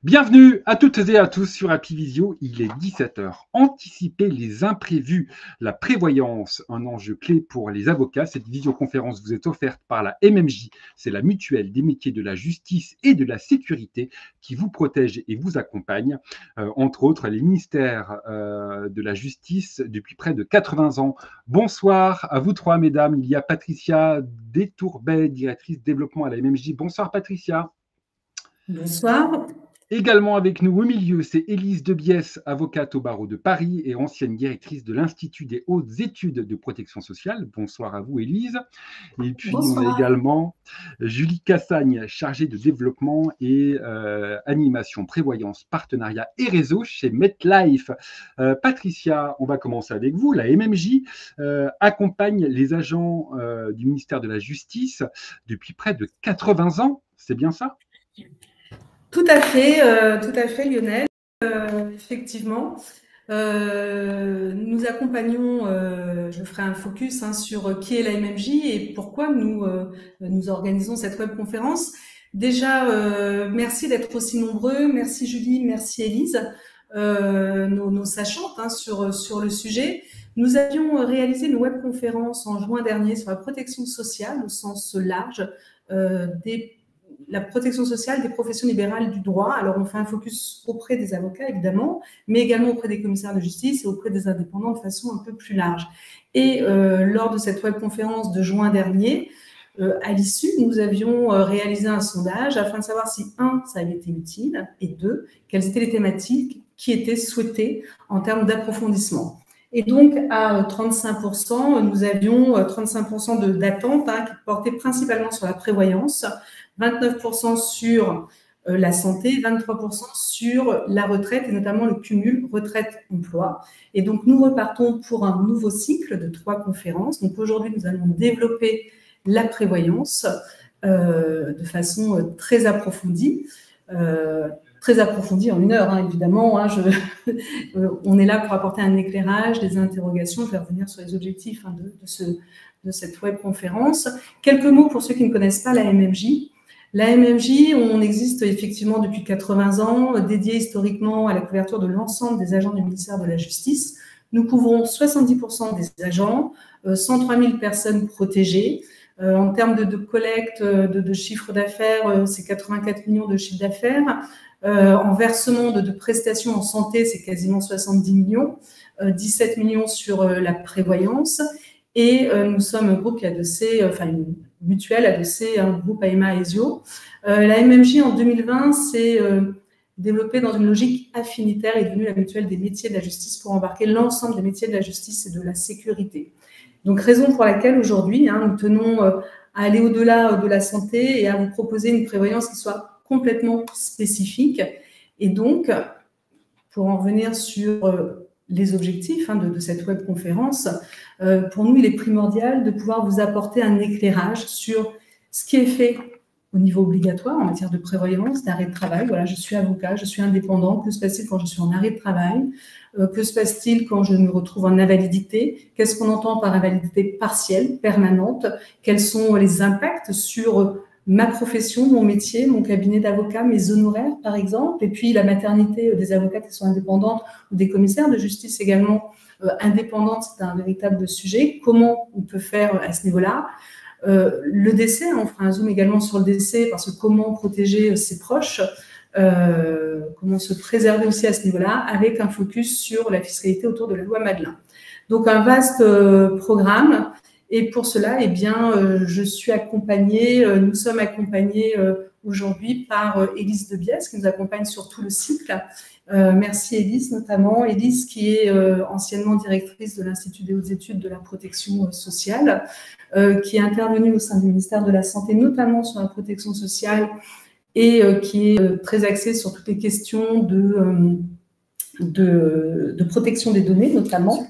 Bienvenue à toutes et à tous sur Happy Visio, il est 17 heures. Anticiper les imprévus, la prévoyance, un enjeu clé pour les avocats. Cette visioconférence vous est offerte par la MMJ, c'est la mutuelle des métiers de la justice et de la sécurité qui vous protège et vous accompagne. Entre autres, les ministères de la justice depuis près de 80 ans. Bonsoir à vous trois, mesdames. Il y a Patricia Détourbet, directrice développement à la MMJ. Bonsoir Patricia. Bonsoir. Également avec nous au milieu, c'est Élise Debiès, avocate au barreau de Paris et ancienne directrice de l'Institut des hautes études de protection sociale. Bonsoir à vous, Élise. Et puis, on a Bonsoir. également Julie Cassagne, chargée de développement et animation, prévoyance, partenariat et réseau chez MetLife. Patricia, on va commencer avec vous. La MMJ accompagne les agents du ministère de la Justice depuis près de 80 ans. C'est bien ça ? Tout à fait, Lionel. Effectivement, nous accompagnons, je ferai un focus sur qui est la MMJ et pourquoi nous organisons cette webconférence. Déjà, merci d'être aussi nombreux. Merci Julie, merci Élise, nos sachantes sur le sujet. Nous avions réalisé une webconférence en juin dernier sur la protection sociale au sens large la protection sociale des professions libérales du droit. Alors, on fait un focus auprès des avocats, évidemment, mais également auprès des commissaires de justice et auprès des indépendants de façon un peu plus large. Et lors de cette webconférence de juin dernier, à l'issue, nous avions réalisé un sondage afin de savoir si, un, ça avait été utile, et deux, quelles étaient les thématiques qui étaient souhaitées en termes d'approfondissement. Et donc, à 35%, nous avions 35% d'attentes qui portaient principalement sur la prévoyance, 29% sur la santé, 23% sur la retraite et notamment le cumul retraite-emploi. Et donc, nous repartons pour un nouveau cycle de 3 conférences. Donc, aujourd'hui, nous allons développer la prévoyance de façon très approfondie. Très approfondie en 1 heure, évidemment. On est là pour apporter un éclairage, des interrogations. Je vais revenir sur les objectifs de cette webconférence. Quelques mots pour ceux qui ne connaissent pas la MMJ. La MMJ, on existe effectivement depuis 80 ans, dédiée historiquement à la couverture de l'ensemble des agents du ministère de la Justice. Nous couvrons 70% des agents, 103 000 personnes protégées. En termes de collecte, de chiffre d'affaires, c'est 84 millions de chiffre d'affaires. En versement de prestations en santé, c'est quasiment 70 millions, 17 millions sur la prévoyance. Et nous sommes un groupe qui a adossé, une mutuelle adossée à un groupe AMA Aesio. La MMJ en 2020 s'est développée dans une logique affinitaire et est devenue la mutuelle des métiers de la justice pour embarquer l'ensemble des métiers de la justice et de la sécurité. Donc, raison pour laquelle aujourd'hui, nous tenons à aller au-delà de la santé et à vous proposer une prévoyance qui soit complètement spécifique. Et donc, pour en revenir sur les objectifs de cette webconférence, pour nous, il est primordial de pouvoir vous apporter un éclairage sur ce qui est fait au niveau obligatoire en matière de prévoyance, d'arrêt de travail. Voilà, je suis avocat, je suis indépendant. Que se passe-t-il quand je suis en arrêt de travail ? Que se passe-t-il quand je me retrouve en invalidité ? Qu'est-ce qu'on entend par invalidité partielle, permanente ? Quels sont les impacts sur ma profession, mon métier, mon cabinet d'avocat, mes honoraires, par exemple, et puis la maternité des avocats qui sont indépendantes ou des commissaires de justice également indépendantes, c'est un véritable sujet. Comment on peut faire à ce niveau-là ? Le décès, on fera un zoom également sur le décès, parce que comment protéger ses proches, comment se préserver aussi à ce niveau-là, avec un focus sur la fiscalité autour de la loi Madelin. Donc un vaste programme. Et pour cela, je suis accompagnée, nous sommes accompagnés aujourd'hui par Élise Debiès, qui nous accompagne sur tout le cycle. Merci Élise notamment. Élise qui est anciennement directrice de l'Institut des hautes études de la protection sociale, qui est intervenue au sein du ministère de la Santé, notamment sur la protection sociale, et qui est très axée sur toutes les questions de protection des données, notamment.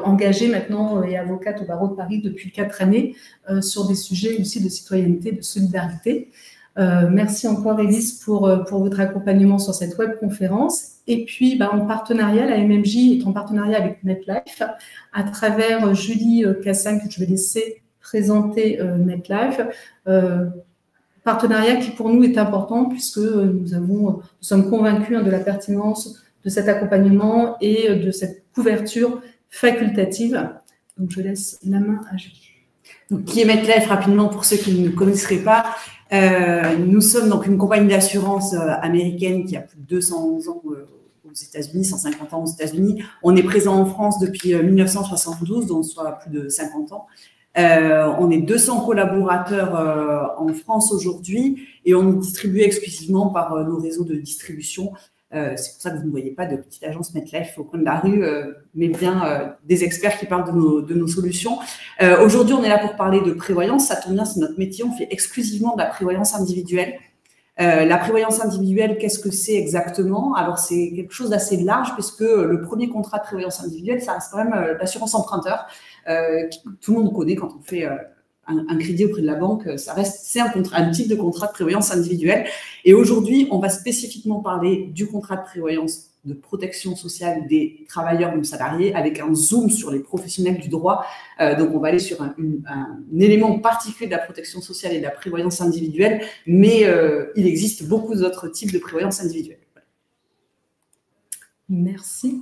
Engagée maintenant et avocate au barreau de Paris depuis 4 années sur des sujets aussi de citoyenneté, de solidarité. Merci encore Élise pour votre accompagnement sur cette webconférence. Et puis en partenariat, la MMJ est en partenariat avec MetLife à travers Julie Cassagne, que je vais laisser présenter MetLife. partenariat qui pour nous est important puisque nous sommes convaincus de la pertinence de cet accompagnement et de cette couverture facultative. Donc je laisse la main à Julie. Donc, qui est MetLife, rapidement, pour ceux qui ne connaisseraient pas. Nous sommes donc une compagnie d'assurance américaine qui a plus de 200 ans aux États-Unis, 150 ans aux États-Unis. On est présent en France depuis 1972, donc soit plus de 50 ans. On est 200 collaborateurs en France aujourd'hui et on est distribué exclusivement par nos réseaux de distribution. C'est pour ça que vous ne voyez pas de petite agence MetLife au coin de la rue, mais bien des experts qui parlent de nos solutions. Aujourd'hui, on est là pour parler de prévoyance. Ça tombe bien, c'est notre métier. On fait exclusivement de la prévoyance individuelle. La prévoyance individuelle, qu'est-ce que c'est exactement? Alors, c'est quelque chose d'assez large puisque le premier contrat de prévoyance individuelle, ça reste quand même l'assurance emprunteur. Tout le monde connaît quand on fait un crédit auprès de la banque, c'est un type de contrat de prévoyance individuelle. Et aujourd'hui, on va spécifiquement parler du contrat de prévoyance de protection sociale des travailleurs non salariés avec un zoom sur les professionnels du droit. Donc, on va aller sur un élément particulier de la protection sociale et de la prévoyance individuelle, mais il existe beaucoup d'autres types de prévoyance individuelle. Merci.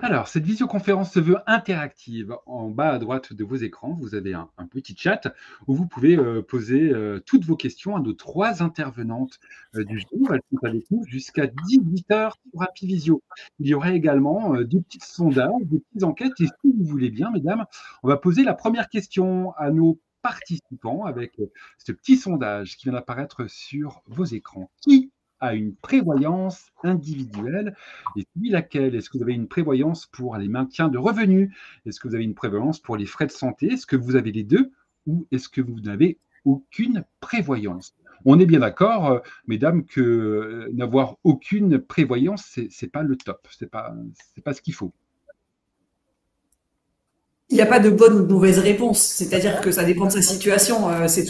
Alors, cette visioconférence se veut interactive. En bas à droite de vos écrans, vous avez un petit chat où vous pouvez poser toutes vos questions à nos 3 intervenantes du jour. Elles sont avec nous jusqu'à 18h sur Apivisio. Il y aura également des petits sondages, des petites enquêtes. Et si vous voulez bien, mesdames, on va poser la première question à nos participants avec ce petit sondage qui vient d'apparaître sur vos écrans. Qui a une prévoyance individuelle et puis laquelle? Est-ce que vous avez une prévoyance pour les maintiens de revenus? Est-ce que vous avez une prévoyance pour les frais de santé? Est-ce que vous avez les deux ou est-ce que vous n'avez aucune prévoyance? On est bien d'accord, mesdames, que n'avoir aucune prévoyance, c'est pas le top, c'est pas ce qu'il faut. Il n'y a pas de bonne ou de mauvaise réponse, c'est-à-dire que ça dépend de sa situation, c'est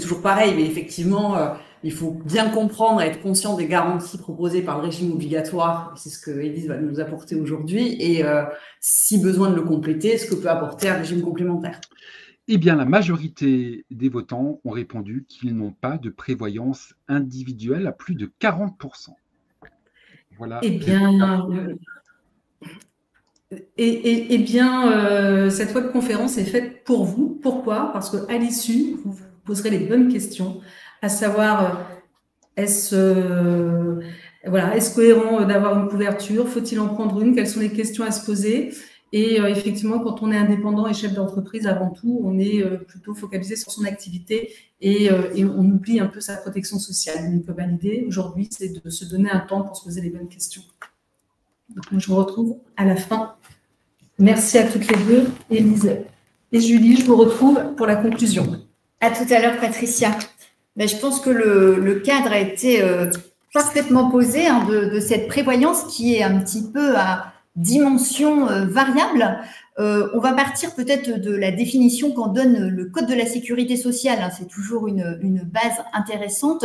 toujours pareil, mais effectivement, il faut bien comprendre et être conscient des garanties proposées par le régime obligatoire, c'est ce que Élise va nous apporter aujourd'hui, et si besoin de le compléter, ce que peut apporter un régime complémentaire. Eh bien, la majorité des votants ont répondu qu'ils n'ont pas de prévoyance individuelle à plus de 40%. Voilà. Eh bien, cette webconférence est faite pour vous. Pourquoi? Parce qu'à l'issue, vous vous poserez les bonnes questions, à savoir, est-ce cohérent d'avoir une couverture? Faut-il en prendre une? Quelles sont les questions à se poser? Et effectivement, quand on est indépendant et chef d'entreprise, avant tout, on est plutôt focalisé sur son activité et on oublie un peu sa protection sociale. Donc, l'idée aujourd'hui, c'est de se donner un temps pour se poser les bonnes questions. Donc, moi, je vous retrouve à la fin. Merci à toutes les deux, Élise et Julie. Je vous retrouve pour la conclusion. À tout à l'heure, Patricia. Je pense que le cadre a été parfaitement posé de cette prévoyance qui est un petit peu à dimension variable. On va partir peut-être de la définition qu'en donne le Code de la sécurité sociale. C'est toujours une base intéressante.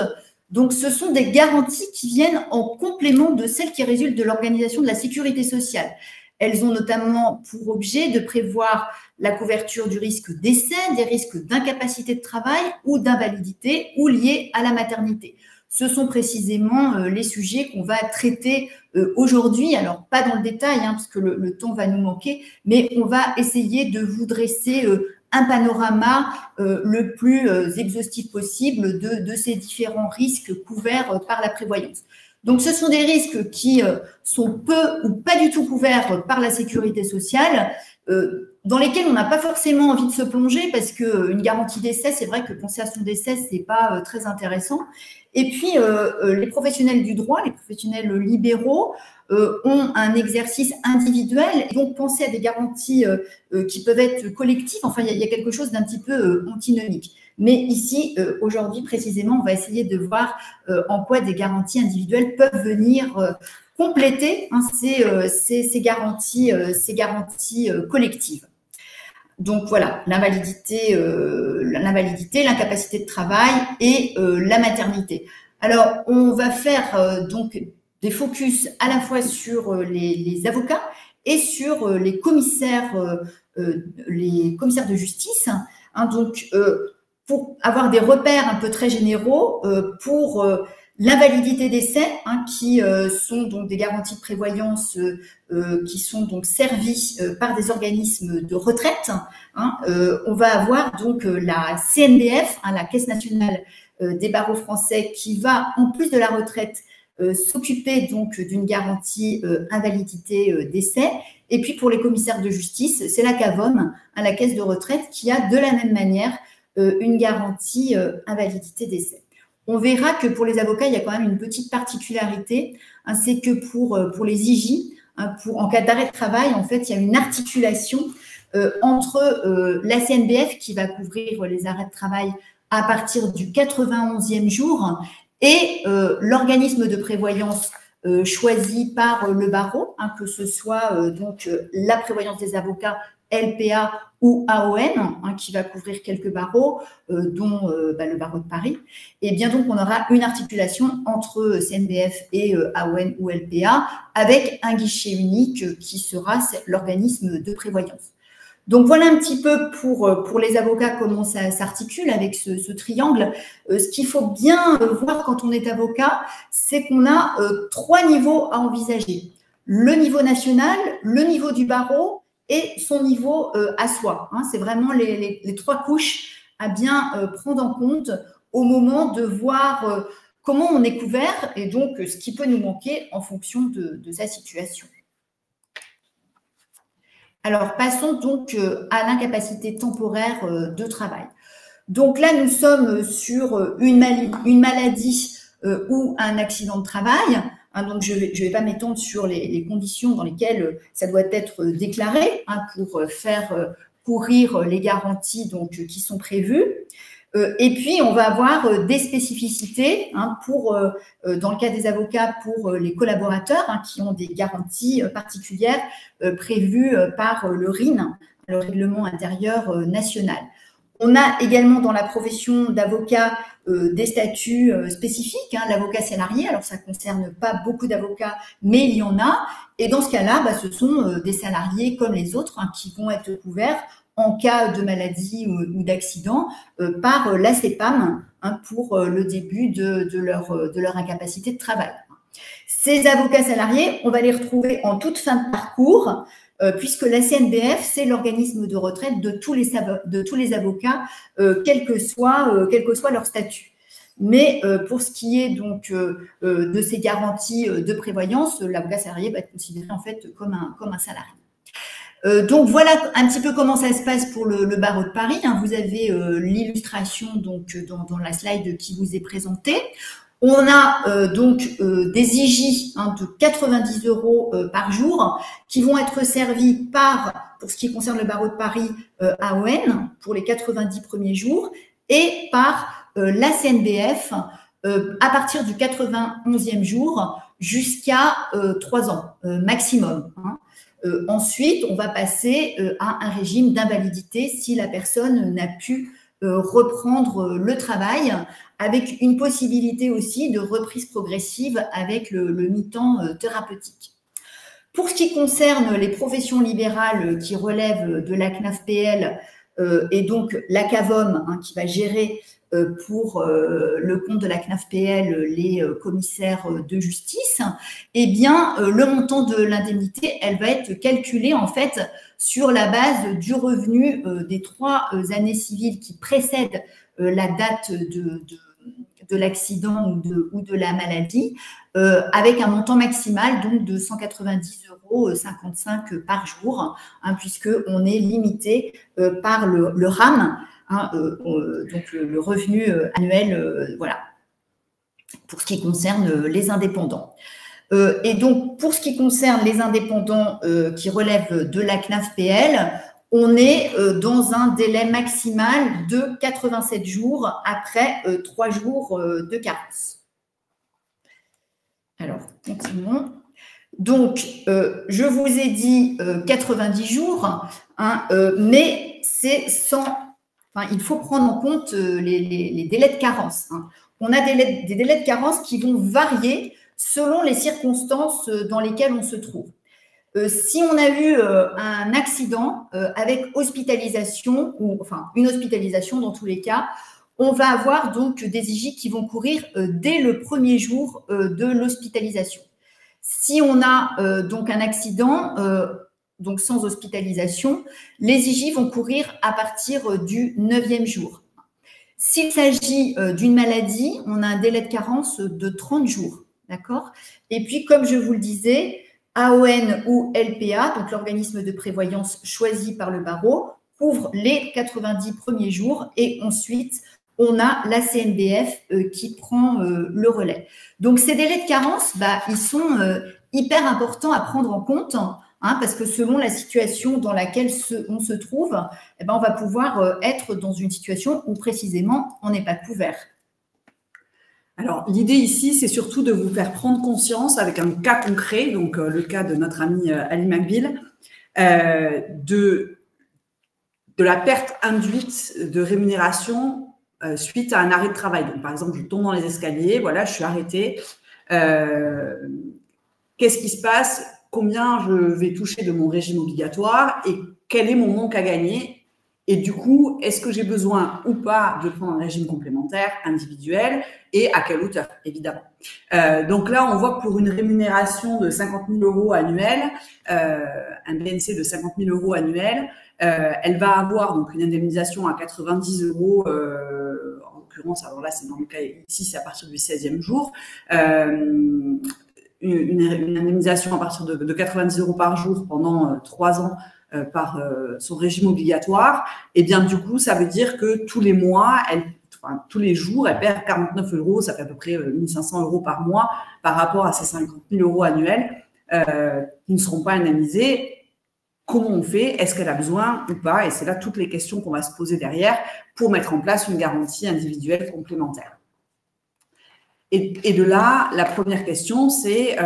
Donc, ce sont des garanties qui viennent en complément de celles qui résultent de l'organisation de la sécurité sociale. Elles ont notamment pour objet de prévoir la couverture du risque d'essai, des risques d'incapacité de travail ou d'invalidité ou liés à la maternité. Ce sont précisément les sujets qu'on va traiter aujourd'hui. Alors, pas dans le détail, parce que le temps va nous manquer, mais on va essayer de vous dresser un panorama le plus exhaustif possible de ces différents risques couverts par la prévoyance. Donc, ce sont des risques qui sont peu ou pas du tout couverts par la sécurité sociale, dans lesquels on n'a pas forcément envie de se plonger parce qu'une garantie d'essai, c'est vrai que penser à son décès, ce n'est pas très intéressant. Et puis, les professionnels du droit, les professionnels libéraux ont un exercice individuel et donc penser à des garanties qui peuvent être collectives. Enfin, il y a quelque chose d'un petit peu antinomique. Mais ici, aujourd'hui, précisément, on va essayer de voir en quoi des garanties individuelles peuvent venir compléter ces garanties collectives. Donc voilà, l'invalidité, l'incapacité de travail et la maternité. Alors, on va faire donc des focus à la fois sur les avocats et sur les commissaires de justice. Donc, pour avoir des repères un peu très généraux pour l'invalidité d'essai, qui sont donc des garanties de prévoyance qui sont donc servies par des organismes de retraite. On va avoir donc la CNBF, la Caisse nationale des barreaux français, qui va, en plus de la retraite, s'occuper donc d'une garantie invalidité d'essai. Et puis pour les commissaires de justice, c'est la CAVOM, la Caisse de retraite, qui a de la même manière une garantie invalidité d'essai. On verra que pour les avocats, il y a quand même une petite particularité, c'est que pour les IJ, en cas d'arrêt de travail, en fait, il y a une articulation entre la CNBF qui va couvrir les arrêts de travail à partir du 91e jour et l'organisme de prévoyance choisi par le barreau, que ce soit donc la prévoyance des avocats, LPA ou AON, qui va couvrir quelques barreaux, dont le barreau de Paris. Et bien donc, on aura une articulation entre CNBF et AON ou LPA avec un guichet unique qui sera l'organisme de prévoyance. Donc, voilà un petit peu pour les avocats comment ça s'articule avec ce triangle. Ce qu'il faut bien voir quand on est avocat, c'est qu'on a 3 niveaux à envisager. Le niveau national, le niveau du barreau et son niveau à soi. C'est vraiment les 3 couches à bien prendre en compte au moment de voir comment on est couvert et donc ce qui peut nous manquer en fonction de sa situation. Alors, passons donc à l'incapacité temporaire de travail. Donc là, nous sommes sur une maladie ou un accident de travail. Donc, je vais pas m'étendre sur les conditions dans lesquelles ça doit être déclaré pour faire courir les garanties donc, qui sont prévues. Et puis, on va avoir des spécificités dans le cas des avocats pour les collaborateurs qui ont des garanties particulières prévues par le RIN, le Règlement intérieur national. On a également dans la profession d'avocat des statuts spécifiques, l'avocat salarié. Alors, ça ne concerne pas beaucoup d'avocats, mais il y en a. Et dans ce cas-là, ce sont des salariés comme les autres qui vont être couverts en cas de maladie ou d'accident par la CEPAM pour le début de leur incapacité de travail. Ces avocats salariés, on va les retrouver en toute fin de parcours puisque la CNBF, c'est l'organisme de retraite de tous les avocats, quel que soit leur statut. Mais pour ce qui est donc de ces garanties de prévoyance, l'avocat salarié va être considéré en fait comme un salarié. Donc voilà un petit peu comment ça se passe pour le barreau de Paris. Vous avez l'illustration donc dans la slide qui vous est présentée. On a donc des IJ de 90 € par jour qui vont être servis pour ce qui concerne le barreau de Paris, AON pour les 90 premiers jours et par la CNBF à partir du 91e jour jusqu'à 3 ans maximum. Ensuite, on va passer à un régime d'invalidité si la personne n'a pu reprendre le travail, avec une possibilité aussi de reprise progressive avec le mi-temps thérapeutique. Pour ce qui concerne les professions libérales qui relèvent de la CNAF-PL et donc la CAVOM qui va gérer pour le compte de la CNAF-PL les commissaires de justice, eh bien, le montant de l'indemnité, elle va être calculée en fait sur la base du revenu des 3 années civiles qui précèdent la date de l'accident ou de la maladie, avec un montant maximal donc de 190,55 € par jour, puisqu'on est limité par le RAM, donc le revenu annuel, voilà, pour ce qui concerne les indépendants. Et donc, pour ce qui concerne les indépendants qui relèvent de la CNAF-PL, on est dans un délai maximal de 87 jours après 3 jours de carence. Alors, continuons. Donc, je vous ai dit 90 jours, mais c'est sans... Enfin, il faut prendre en compte les délais de carence. On a des délais de carence qui vont varier selon les circonstances dans lesquelles on se trouve. Si on a eu un accident avec hospitalisation, ou enfin une hospitalisation dans tous les cas, on va avoir donc des IJ qui vont courir dès le premier jour de l'hospitalisation. Si on a donc un accident, donc sans hospitalisation, les IJ vont courir à partir du 9e jour. S'il s'agit d'une maladie, on a un délai de carence de 30 jours, d'accord? Et puis, comme je vous le disais, AON ou LPA, donc l'organisme de prévoyance choisi par le barreau, couvre les 90 premiers jours et ensuite, on a la CNBF qui prend le relais. Donc, ces délais de carence, ils sont hyper importants à prendre en compte, hein, parce que selon la situation dans laquelle on se trouve, on va pouvoir être dans une situation où précisément on n'est pas couvert. Alors, l'idée ici, c'est surtout de vous faire prendre conscience avec un cas concret, donc le cas de notre ami Ali McBeal, de la perte induite de rémunération suite à un arrêt de travail. Donc, par exemple, je tombe dans les escaliers, voilà, je suis arrêtée. Qu'est-ce qui se passe? Combien je vais toucher de mon régime obligatoire et quel est mon manque à gagner? Et du coup, est-ce que j'ai besoin ou pas de prendre un régime complémentaire individuel et à quelle hauteur, évidemment. Donc là, on voit que pour une rémunération de 50 000 € annuels, un BNC de 50 000 € annuels, elle va avoir donc une indemnisation à 90 €, en l'occurrence, alors là, c'est dans le cas ici, c'est à partir du 16e jour, une indemnisation à partir de 90 € par jour pendant 3 ans par son régime obligatoire, et bien du coup, ça veut dire que tous les mois, tous les jours, elle perd 49 €, ça fait à peu près 1 500 € par mois par rapport à ces 50 000 € annuels qui ne seront pas indemnisés. Comment on fait? Est-ce qu'elle a besoin ou pas? Et c'est là toutes les questions qu'on va se poser derrière pour mettre en place une garantie individuelle complémentaire. Et de là, la première question, c'est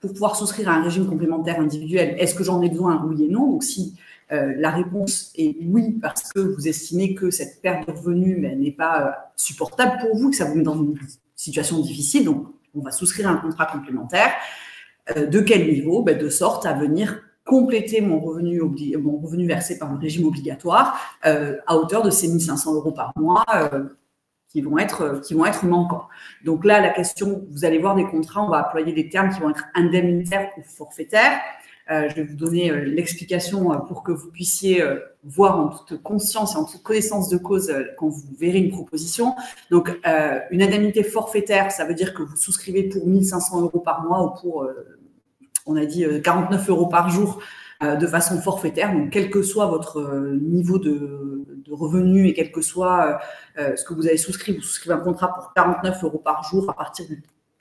pour pouvoir souscrire à un régime complémentaire individuel, est-ce que j'en ai besoin? Oui et non. Donc, si la réponse est oui, parce que vous estimez que cette perte de revenus n'est pas supportable pour vous, que ça vous met dans une situation difficile, donc on va souscrire à un contrat complémentaire. De quel niveau? De sorte à venir compléter mon revenu versé par le régime obligatoire à hauteur de ces 1 500 € par mois qui vont être manquants. Donc là, la question, vous allez voir des contrats, on va employer des termes qui vont être indemnitaires ou forfaitaires. Je vais vous donner l'explication pour que vous puissiez voir en toute conscience et en toute connaissance de cause quand vous verrez une proposition. Donc, une indemnité forfaitaire, ça veut dire que vous souscrivez pour 1 500 € par mois ou pour, on a dit, 49 € par jour de façon forfaitaire. Donc, quel que soit votre niveau de revenus et quel que soit ce que vous avez souscrit, vous souscrivez un contrat pour 49 € par jour à partir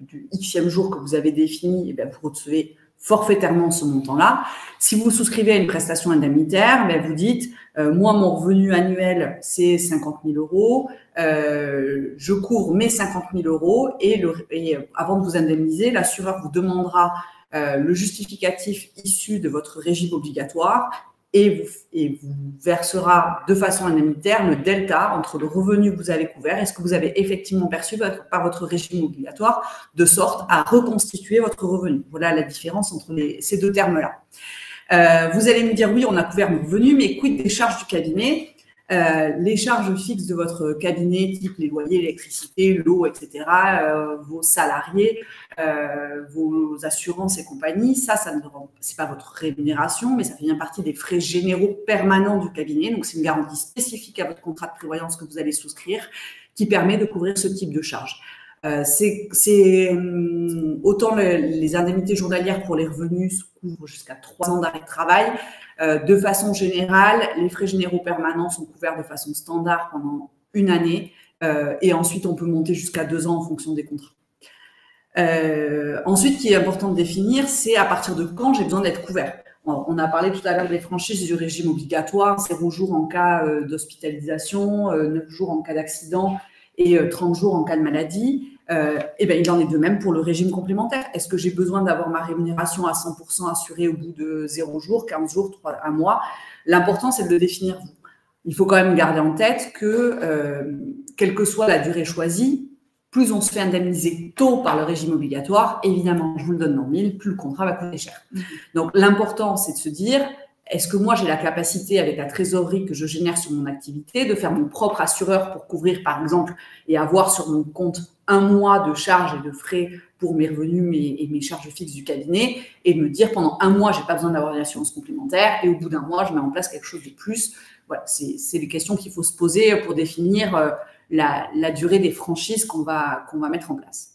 du Xème jour que vous avez défini, et bien vous recevez forfaitairement ce montant-là. Si vous souscrivez à une prestation indemnitaire, vous dites moi, mon revenu annuel, c'est 50 000 €, je couvre mes 50 000 € et avant de vous indemniser, l'assureur vous demandera le justificatif issu de votre régime obligatoire et vous versera de façon indemnitaire le delta entre le revenu que vous avez couvert et ce que vous avez effectivement perçu par votre régime obligatoire, de sorte à reconstituer votre revenu. Voilà la différence entre ces deux termes-là. Vous allez me dire, oui, on a couvert mon revenu, mais quid des charges du cabinet? Les charges fixes de votre cabinet, type les loyers, l'électricité, l'eau, etc., vos salariés, vos assurances et compagnie, ça c'est pas votre rémunération, mais ça fait bien partie des frais généraux permanents du cabinet. Donc, c'est une garantie spécifique à votre contrat de prévoyance que vous allez souscrire qui permet de couvrir ce type de charges. Autant les indemnités journalières pour les revenus couvrent jusqu'à 3 ans d'arrêt de travail. De façon générale, les frais généraux permanents sont couverts de façon standard pendant 1 année et ensuite on peut monter jusqu'à 2 ans en fonction des contrats. Ensuite, ce qui est important de définir, c'est à partir de quand j'ai besoin d'être couvert. On a parlé tout à l'heure des franchises du régime obligatoire, 0 jours en cas d'hospitalisation, 9 jours en cas d'accident et 30 jours en cas de maladie. Il en est de même pour le régime complémentaire. Est-ce que j'ai besoin d'avoir ma rémunération à 100% assurée au bout de 0 jours, 15 jours, 1 mois? L'important, c'est de le définir vous. Il faut quand même garder en tête que, quelle que soit la durée choisie, plus on se fait indemniser tôt par le régime obligatoire, évidemment, je vous le donne dans le mille, plus le contrat va coûter cher. Donc, l'important, c'est de se dire, est-ce que moi, j'ai la capacité, avec la trésorerie que je génère sur mon activité, de faire mon propre assureur pour couvrir, par exemple, et avoir sur mon compte un mois de charges et de frais pour mes revenus et mes charges fixes du cabinet, et de me dire, pendant un mois, je n'ai pas besoin d'avoir une assurance complémentaire, et au bout d'un mois, je mets en place quelque chose de plus. Voilà, c'est les questions qu'il faut se poser pour définir la durée des franchises qu'on va mettre en place.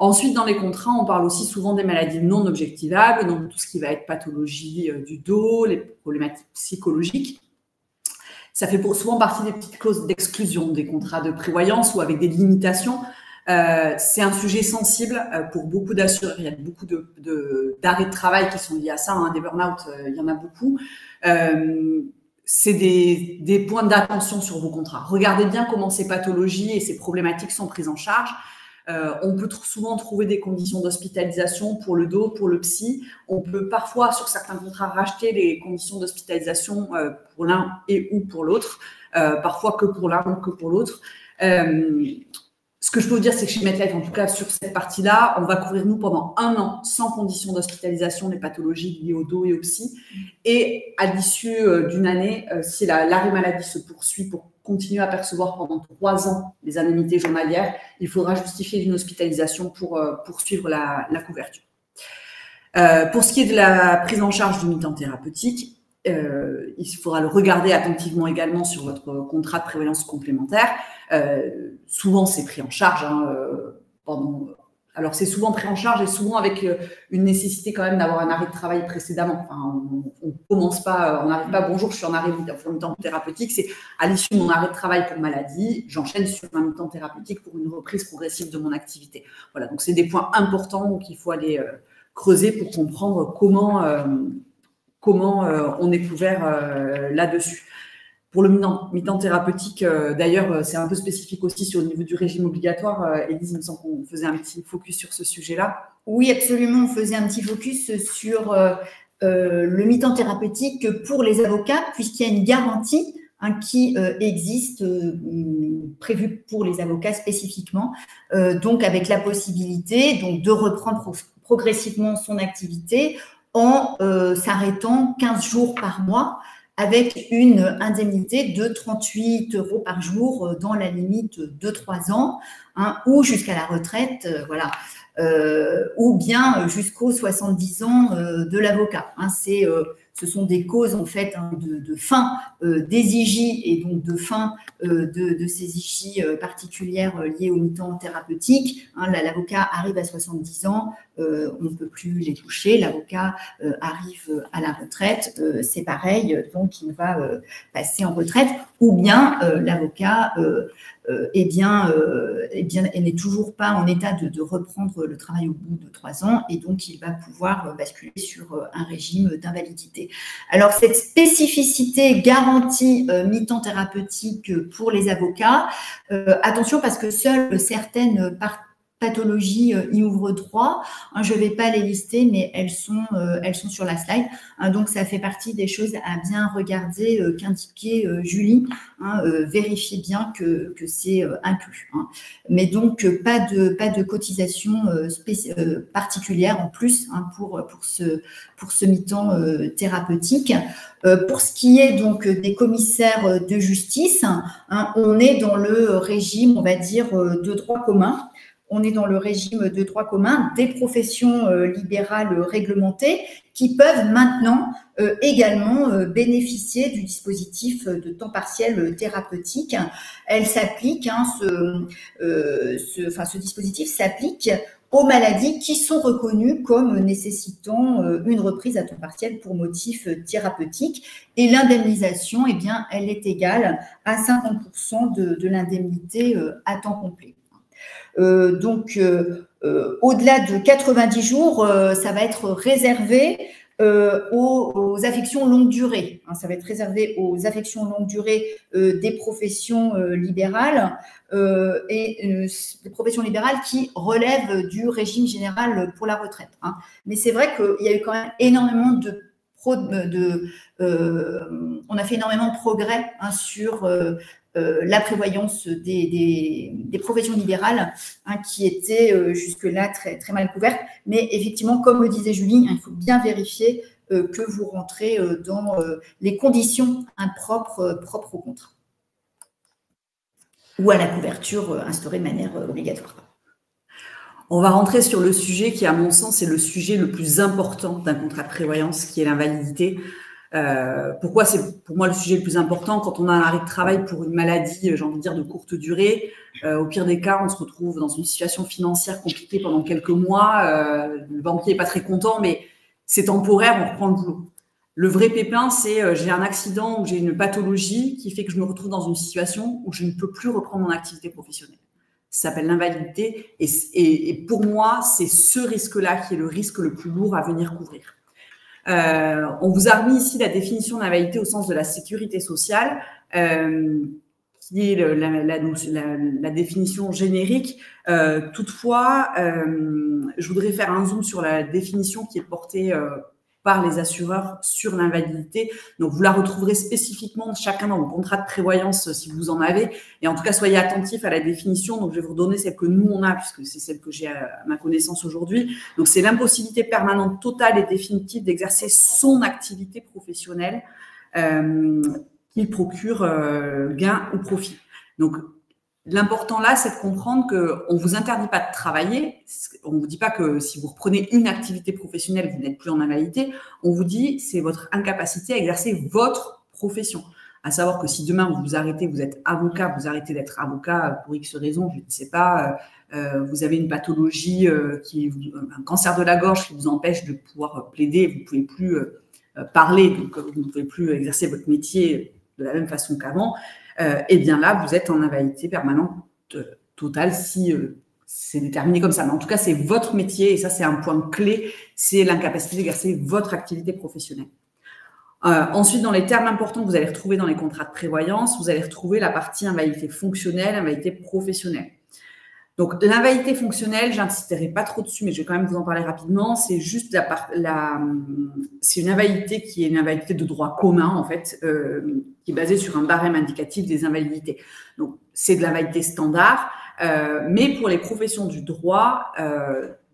Ensuite, dans les contrats, on parle aussi souvent des maladies non objectivables, donc tout ce qui va être pathologie du dos, les problématiques psychologiques. Ça fait souvent partie des petites clauses d'exclusion des contrats de prévoyance ou avec des limitations. C'est un sujet sensible pour beaucoup d'assureurs. Il y a beaucoup d'arrêts de travail qui sont liés à ça, hein, des burn-out, il y en a beaucoup. C'est des points d'attention sur vos contrats. Regardez bien comment ces pathologies et ces problématiques sont prises en charge. On peut souvent trouver des conditions d'hospitalisation pour le dos, pour le psy. On peut parfois, sur certains contrats, racheter les conditions d'hospitalisation pour l'un et ou pour l'autre, parfois que pour l'un ou que pour l'autre. Ce que je peux vous dire, c'est que chez MetLife, en tout cas sur cette partie-là, on va couvrir nous pendant 1 an sans condition d'hospitalisation les pathologies liées au dos et au psy. Et à l'issue d'une année, si l'arrêt maladie se poursuit pour continuer à percevoir pendant 3 ans les indemnités journalières, il faudra justifier d'une hospitalisation pour poursuivre la couverture. Pour ce qui est de la prise en charge du mi-temps thérapeutique, il faudra le regarder attentivement également sur votre contrat de prévoyance complémentaire. Souvent, c'est pris en charge alors, c'est souvent pris en charge et souvent avec une nécessité quand même d'avoir un arrêt de travail précédemment. Enfin, on commence pas, on n'arrive pas, bonjour, je suis en arrêt de mi-temps thérapeutique. C'est à l'issue de mon arrêt de travail pour maladie, j'enchaîne sur un mi-temps thérapeutique pour une reprise progressive de mon activité. Voilà, donc c'est des points importants qu'il faut aller creuser pour comprendre comment on est couvert là-dessus. Pour le mi-temps thérapeutique, d'ailleurs, c'est un peu spécifique aussi sur le niveau du régime obligatoire. Élise, il me semble qu'on faisait un petit focus sur ce sujet-là. Oui, absolument. On faisait un petit focus sur le mi-temps thérapeutique pour les avocats, puisqu'il y a une garantie qui existe, prévue pour les avocats spécifiquement, donc avec la possibilité donc, de reprendre progressivement son activité en s'arrêtant 15 jours par mois, avec une indemnité de 38 € par jour dans la limite de 3 ans, hein, ou jusqu'à la retraite, voilà, ou bien jusqu'aux 70 ans de l'avocat. Hein, ce sont des causes en fait hein, de fin des IJ et donc de fin de ces IJ particulières liées au mi-temps thérapeutique. Hein, l'avocat arrive à 70 ans, on ne peut plus les toucher. L'avocat arrive à la retraite, c'est pareil, donc il va passer en retraite. Ou bien l'avocat n'est toujours pas en état de reprendre le travail au bout de 3 ans et donc il va pouvoir basculer sur un régime d'invalidité. Alors, cette spécificité garantie mi-temps thérapeutique pour les avocats, attention parce que seules certaines pathologies y ouvrent droit. Hein, je ne vais pas les lister, mais elles sont sur la slide. Hein, donc, ça fait partie des choses à bien regarder qu'indiquait Julie. Hein, vérifiez bien que c'est inclus. Hein. Mais donc, pas de cotisation particulière en plus hein, pour ce mi-temps thérapeutique. Pour ce qui est donc des commissaires de justice, hein, on est dans le régime, on va dire, de droit commun. On est dans le régime de droit commun des professions libérales réglementées qui peuvent maintenant également bénéficier du dispositif de temps partiel thérapeutique. Elle s'applique, hein, ce dispositif s'applique aux maladies qui sont reconnues comme nécessitant une reprise à temps partiel pour motif thérapeutique. Et l'indemnisation, eh bien, elle est égale à 50% de l'indemnité à temps complet. Au-delà de 90 jours, ça va être réservé aux affections longue durée. Hein, ça va être réservé aux affections longue durée des professions libérales des professions libérales qui relèvent du régime général pour la retraite. Hein. Mais c'est vrai qu'il y a eu quand même énormément on a fait énormément de progrès hein, sur la prévoyance des professions libérales hein, qui étaient jusque-là très, très mal couvertes. Mais effectivement, comme le disait Julie, hein, il faut bien vérifier que vous rentrez dans les conditions propres au contrat ou à la couverture instaurée de manière obligatoire. On va rentrer sur le sujet qui, à mon sens, est le sujet le plus important d'un contrat de prévoyance, qui est l'invalidité. Pourquoi c'est pour moi le sujet le plus important? Quand on a un arrêt de travail pour une maladie, j'ai envie de dire, de courte durée, au pire des cas, on se retrouve dans une situation financière compliquée pendant quelques mois. Le banquier n'est pas très content, mais c'est temporaire, on reprend le boulot. Le vrai pépin, c'est j'ai un accident ou j'ai une pathologie qui fait que je me retrouve dans une situation où je ne peux plus reprendre mon activité professionnelle. Ça s'appelle l'invalidité et pour moi, c'est ce risque-là qui est le risque le plus lourd à venir couvrir. On vous a remis ici la définition d'invalidité au sens de la sécurité sociale, qui est la définition générique. Toutefois, je voudrais faire un zoom sur la définition qui est portée par les assureurs sur l'invalidité. Donc, vous la retrouverez spécifiquement chacun dans vos contrats de prévoyance si vous en avez. Et en tout cas, soyez attentifs à la définition. Donc, je vais vous redonner celle que nous, on a, puisque c'est celle que j'ai à ma connaissance aujourd'hui. Donc, c'est l'impossibilité permanente, totale et définitive d'exercer son activité professionnelle qui procure gain ou profit. Donc, l'important là, c'est de comprendre qu'on ne vous interdit pas de travailler. On ne vous dit pas que si vous reprenez une activité professionnelle, vous n'êtes plus en invalidité. On vous dit c'est votre incapacité à exercer votre profession. À savoir que si demain vous vous arrêtez, vous êtes avocat, vous arrêtez d'être avocat pour X raisons, je ne sais pas, vous avez une pathologie, un cancer de la gorge qui vous empêche de pouvoir plaider, vous ne pouvez plus parler, donc vous ne pouvez plus exercer votre métier de la même façon qu'avant. Et bien là, vous êtes en invalidité permanente totale si c'est déterminé comme ça. Mais en tout cas, c'est votre métier et ça, c'est un point clé, c'est l'incapacité d'exercer votre activité professionnelle. Ensuite, dans les termes importants que vous allez retrouver dans les contrats de prévoyance, vous allez retrouver la partie invalidité fonctionnelle, invalidité professionnelle. Donc, l'invalidité fonctionnelle, je n'insisterai pas trop dessus, mais je vais quand même vous en parler rapidement. C'est juste c'est une invalidité qui est une invalidité de droit commun, en fait, qui est basée sur un barème indicatif des invalidités. Donc, c'est de l'invalidité standard, mais pour les professions du droit,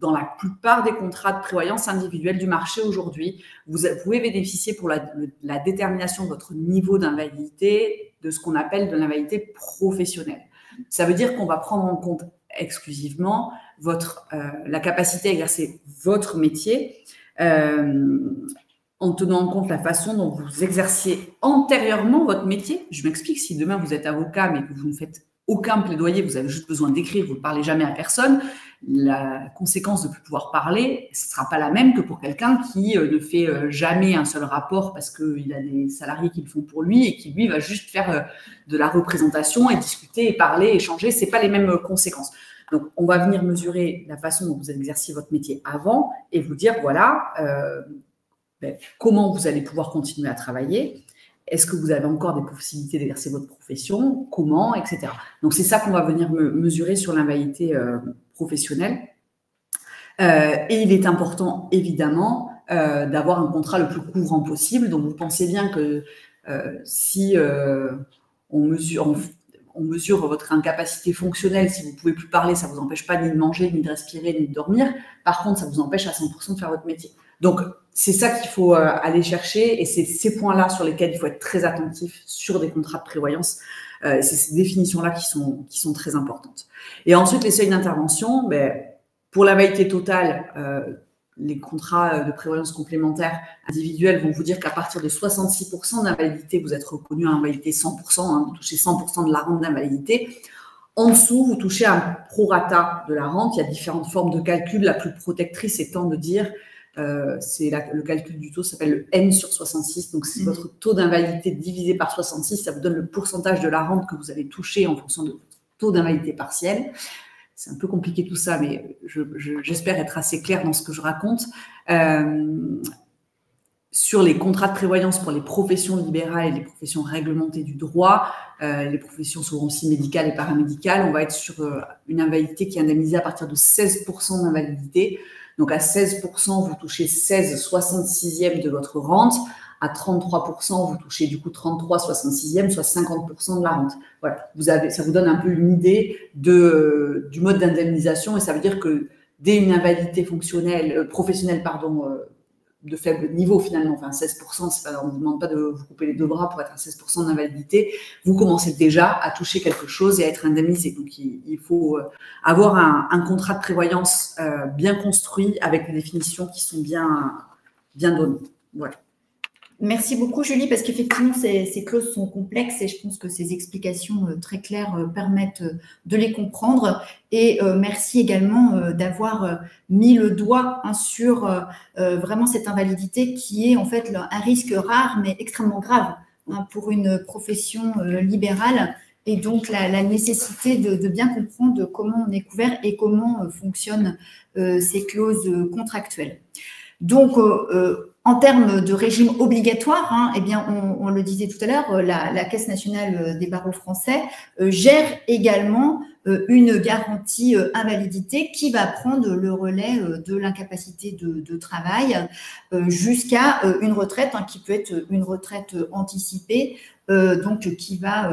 dans la plupart des contrats de prévoyance individuelle du marché aujourd'hui, vous pouvez bénéficier pour la détermination de votre niveau d'invalidité de ce qu'on appelle de l'invalidité professionnelle. Ça veut dire qu'on va prendre en compte exclusivement la capacité à exercer votre métier en tenant en compte la façon dont vous exerciez antérieurement votre métier. Je m'explique, si demain vous êtes avocat mais que vous ne faites aucun plaidoyer, vous avez juste besoin d'écrire, vous ne parlez jamais à personne, la conséquence de ne plus pouvoir parler, ce ne sera pas la même que pour quelqu'un qui ne fait jamais un seul rapport parce qu'il a des salariés qui le font pour lui et qui, lui, va juste faire de la représentation et discuter et parler, échanger. Ce n'est pas les mêmes conséquences. Donc, on va venir mesurer la façon dont vous exerciez votre métier avant et vous dire, voilà, comment vous allez pouvoir continuer à travailler. Est-ce que vous avez encore des possibilités d'exercer votre profession? Comment, etc. Donc, c'est ça qu'on va venir mesurer sur l'invalidité professionnelle. Et il est important, évidemment, d'avoir un contrat le plus courant possible. Donc, vous pensez bien que si on mesure votre incapacité fonctionnelle, si vous ne pouvez plus parler, ça ne vous empêche pas ni de manger, ni de respirer, ni de dormir. Par contre, ça vous empêche à 100% de faire votre métier. Donc, c'est ça qu'il faut aller chercher et c'est ces points-là sur lesquels il faut être très attentif sur des contrats de prévoyance. C'est ces définitions-là qui sont très importantes. Et ensuite, les seuils d'intervention, pour l'invalidité totale, les contrats de prévoyance complémentaire individuels vont vous dire qu'à partir de 66% d'invalidité, vous êtes reconnu à invalidité 100%, vous touchez 100% de la rente d'invalidité. En dessous, vous touchez un prorata de la rente. Il y a différentes formes de calcul. La plus protectrice étant de dire le calcul du taux s'appelle le N sur 66. Donc, c'est votre taux d'invalidité divisé par 66. Ça vous donne le pourcentage de la rente que vous avez touché en fonction de votre taux d'invalidité partielle. C'est un peu compliqué tout ça, mais j'espère être assez claire dans ce que je raconte. Sur les contrats de prévoyance pour les professions libérales et les professions réglementées du droit, les professions souvent aussi médicales et paramédicales, on va être sur une invalidité qui est indemnisée à partir de 16% d'invalidité. Donc, à 16%, vous touchez 16/66e de votre rente. À 33%, vous touchez du coup 33/66e, soit 50% de la rente. Voilà, ça vous donne un peu une idée du mode d'indemnisation et ça veut dire que dès une invalidité professionnelle de faible niveau finalement. Enfin, 16%, on ne vous demande pas de vous couper les 2 bras pour être à 16% d'invalidité. Vous commencez déjà à toucher quelque chose et à être indemnisé. Donc, il faut avoir un contrat de prévoyance bien construit avec des définitions qui sont bien données. Voilà. Merci beaucoup, Julie, parce qu'effectivement, ces clauses sont complexes et je pense que ces explications très claires permettent de les comprendre. Et merci également d'avoir mis le doigt sur vraiment cette invalidité qui est en fait un risque rare mais extrêmement grave pour une profession libérale. Et donc, la nécessité de bien comprendre comment on est couvert et comment fonctionnent ces clauses contractuelles. Donc, en termes de régime obligatoire, eh bien, on le disait tout à l'heure, la Caisse nationale des barreaux français gère également une garantie invalidité qui va prendre le relais de l'incapacité de travail jusqu'à une retraite qui peut être une retraite anticipée, donc qui va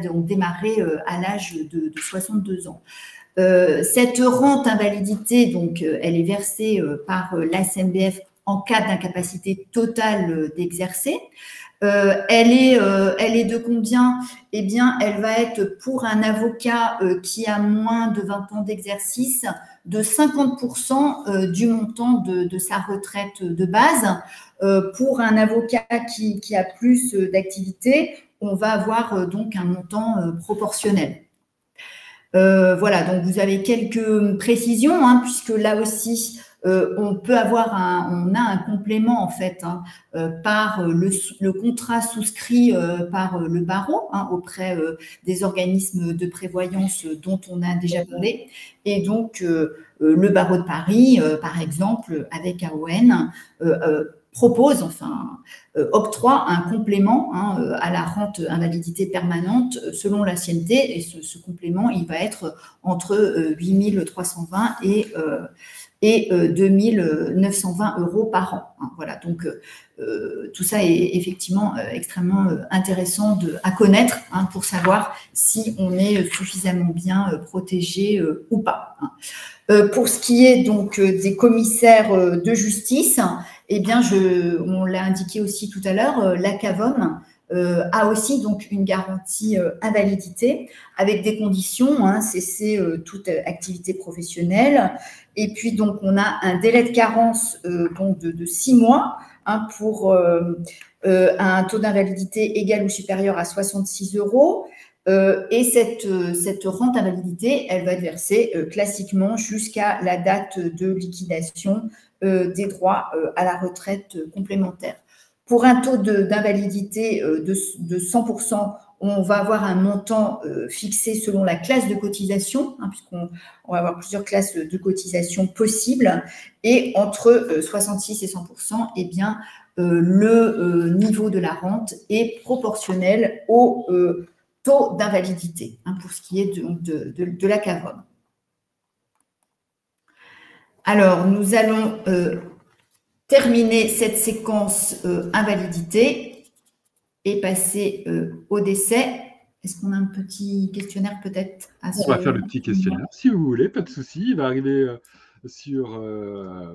donc démarrer à l'âge de 62 ans. Cette rente invalidité, donc, elle est versée par l'ASMBF en cas d'incapacité totale d'exercer. Elle est de combien? Eh bien, elle va être pour un avocat qui a moins de 20 ans d'exercice de 50% du montant de sa retraite de base. Pour un avocat qui a plus d'activité, on va avoir donc un montant proportionnel. Voilà, donc vous avez quelques précisions, puisque là aussi, on a un complément en fait par le contrat souscrit par le barreau auprès des organismes de prévoyance dont on a déjà parlé. Et donc, le barreau de Paris, par exemple, avec AON, octroie un complément à la rente invalidité permanente selon l'ancienneté. Et ce complément, il va être entre 8 320 et 2 920 € par an. Voilà, donc tout ça est effectivement extrêmement intéressant à connaître pour savoir si on est suffisamment bien protégé ou pas. Pour ce qui est donc des commissaires de justice, eh bien, on l'a indiqué aussi tout à l'heure, la CAVOM a aussi donc une garantie invalidité avec des conditions, cesser toute activité professionnelle. Et puis donc on a un délai de carence donc de 6 mois pour un taux d'invalidité égal ou supérieur à 66 €. Et cette rente invalidité, elle va être versée classiquement jusqu'à la date de liquidation des droits à la retraite complémentaire. Pour un taux d'invalidité de 100%, on va avoir un montant fixé selon la classe de cotisation, puisqu'on va avoir plusieurs classes de cotisation possibles. Et entre 66 et 100%, eh bien, le niveau de la rente est proportionnel au taux d'invalidité, pour ce qui est de la CAVOM. Alors, nous allons terminer cette séquence invalidité et passer au décès. Est-ce qu'on a un petit questionnaire peut-être à On va faire le petit questionnaire, si vous voulez, pas de souci. Il va arriver sur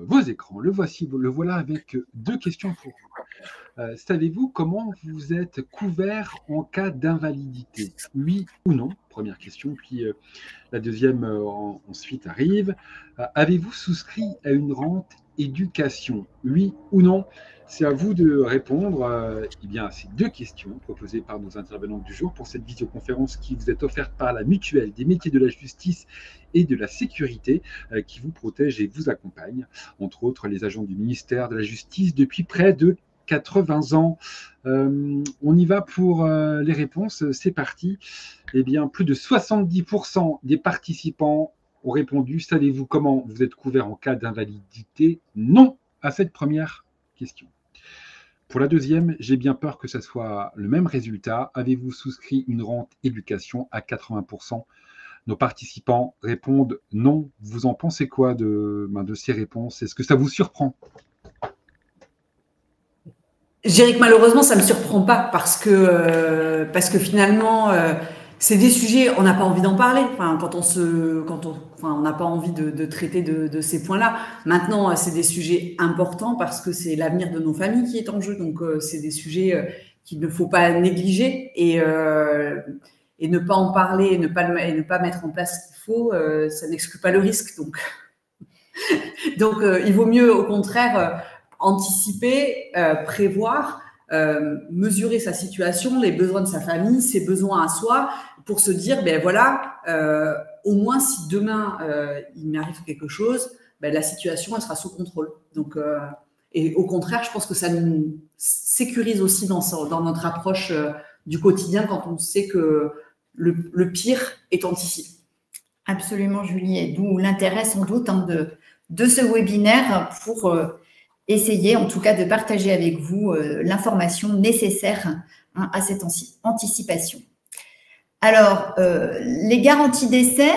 vos écrans. Le voilà avec 2 questions pour vous. Savez-vous comment vous êtes couvert en cas d'invalidité? Oui ou non? Première question. Puis la deuxième ensuite arrive. Avez-vous souscrit à une rente éducation? Oui ou non? C'est à vous de répondre bien, à ces 2 questions proposées par nos intervenants du jour pour cette visioconférence qui vous est offerte par la Mutuelle des métiers de la justice et de la sécurité qui vous protège et vous accompagne, entre autres les agents du ministère de la Justice depuis près de 80 ans. On y va pour les réponses, c'est parti. Eh bien, plus de 70% des participants ont répondu. Savez-vous comment vous êtes couvert en cas d'invalidité? Non à cette première question. Pour la deuxième, j'ai bien peur que ce soit le même résultat. Avez-vous souscrit une rente éducation? À 80%? Nos participants répondent non. Vous en pensez quoi de ces réponses? Est-ce que ça vous surprend? Je dirais que malheureusement, ça ne me surprend pas parce que finalement, C'est des sujets, on n'a pas envie d'en parler. Enfin, on n'a pas envie de traiter de ces points-là. Maintenant, c'est des sujets importants parce que c'est l'avenir de nos familles qui est en jeu. Donc, c'est des sujets qu'il ne faut pas négliger et ne pas en parler et ne pas mettre en place ce qu'il faut, ça n'exclut pas le risque. Donc, il vaut mieux, au contraire, anticiper, prévoir, mesurer sa situation, les besoins de sa famille, ses besoins à soi, pour se dire, ben voilà, au moins si demain il m'arrive quelque chose, ben, la situation elle sera sous contrôle. Donc, et au contraire, je pense que ça nous sécurise aussi dans notre approche du quotidien quand on sait que le pire est anticipé. Absolument, Julie, et d'où l'intérêt sans doute de ce webinaire pour essayer en tout cas de partager avec vous l'information nécessaire à cette anticipation. Alors, les garanties d'essai,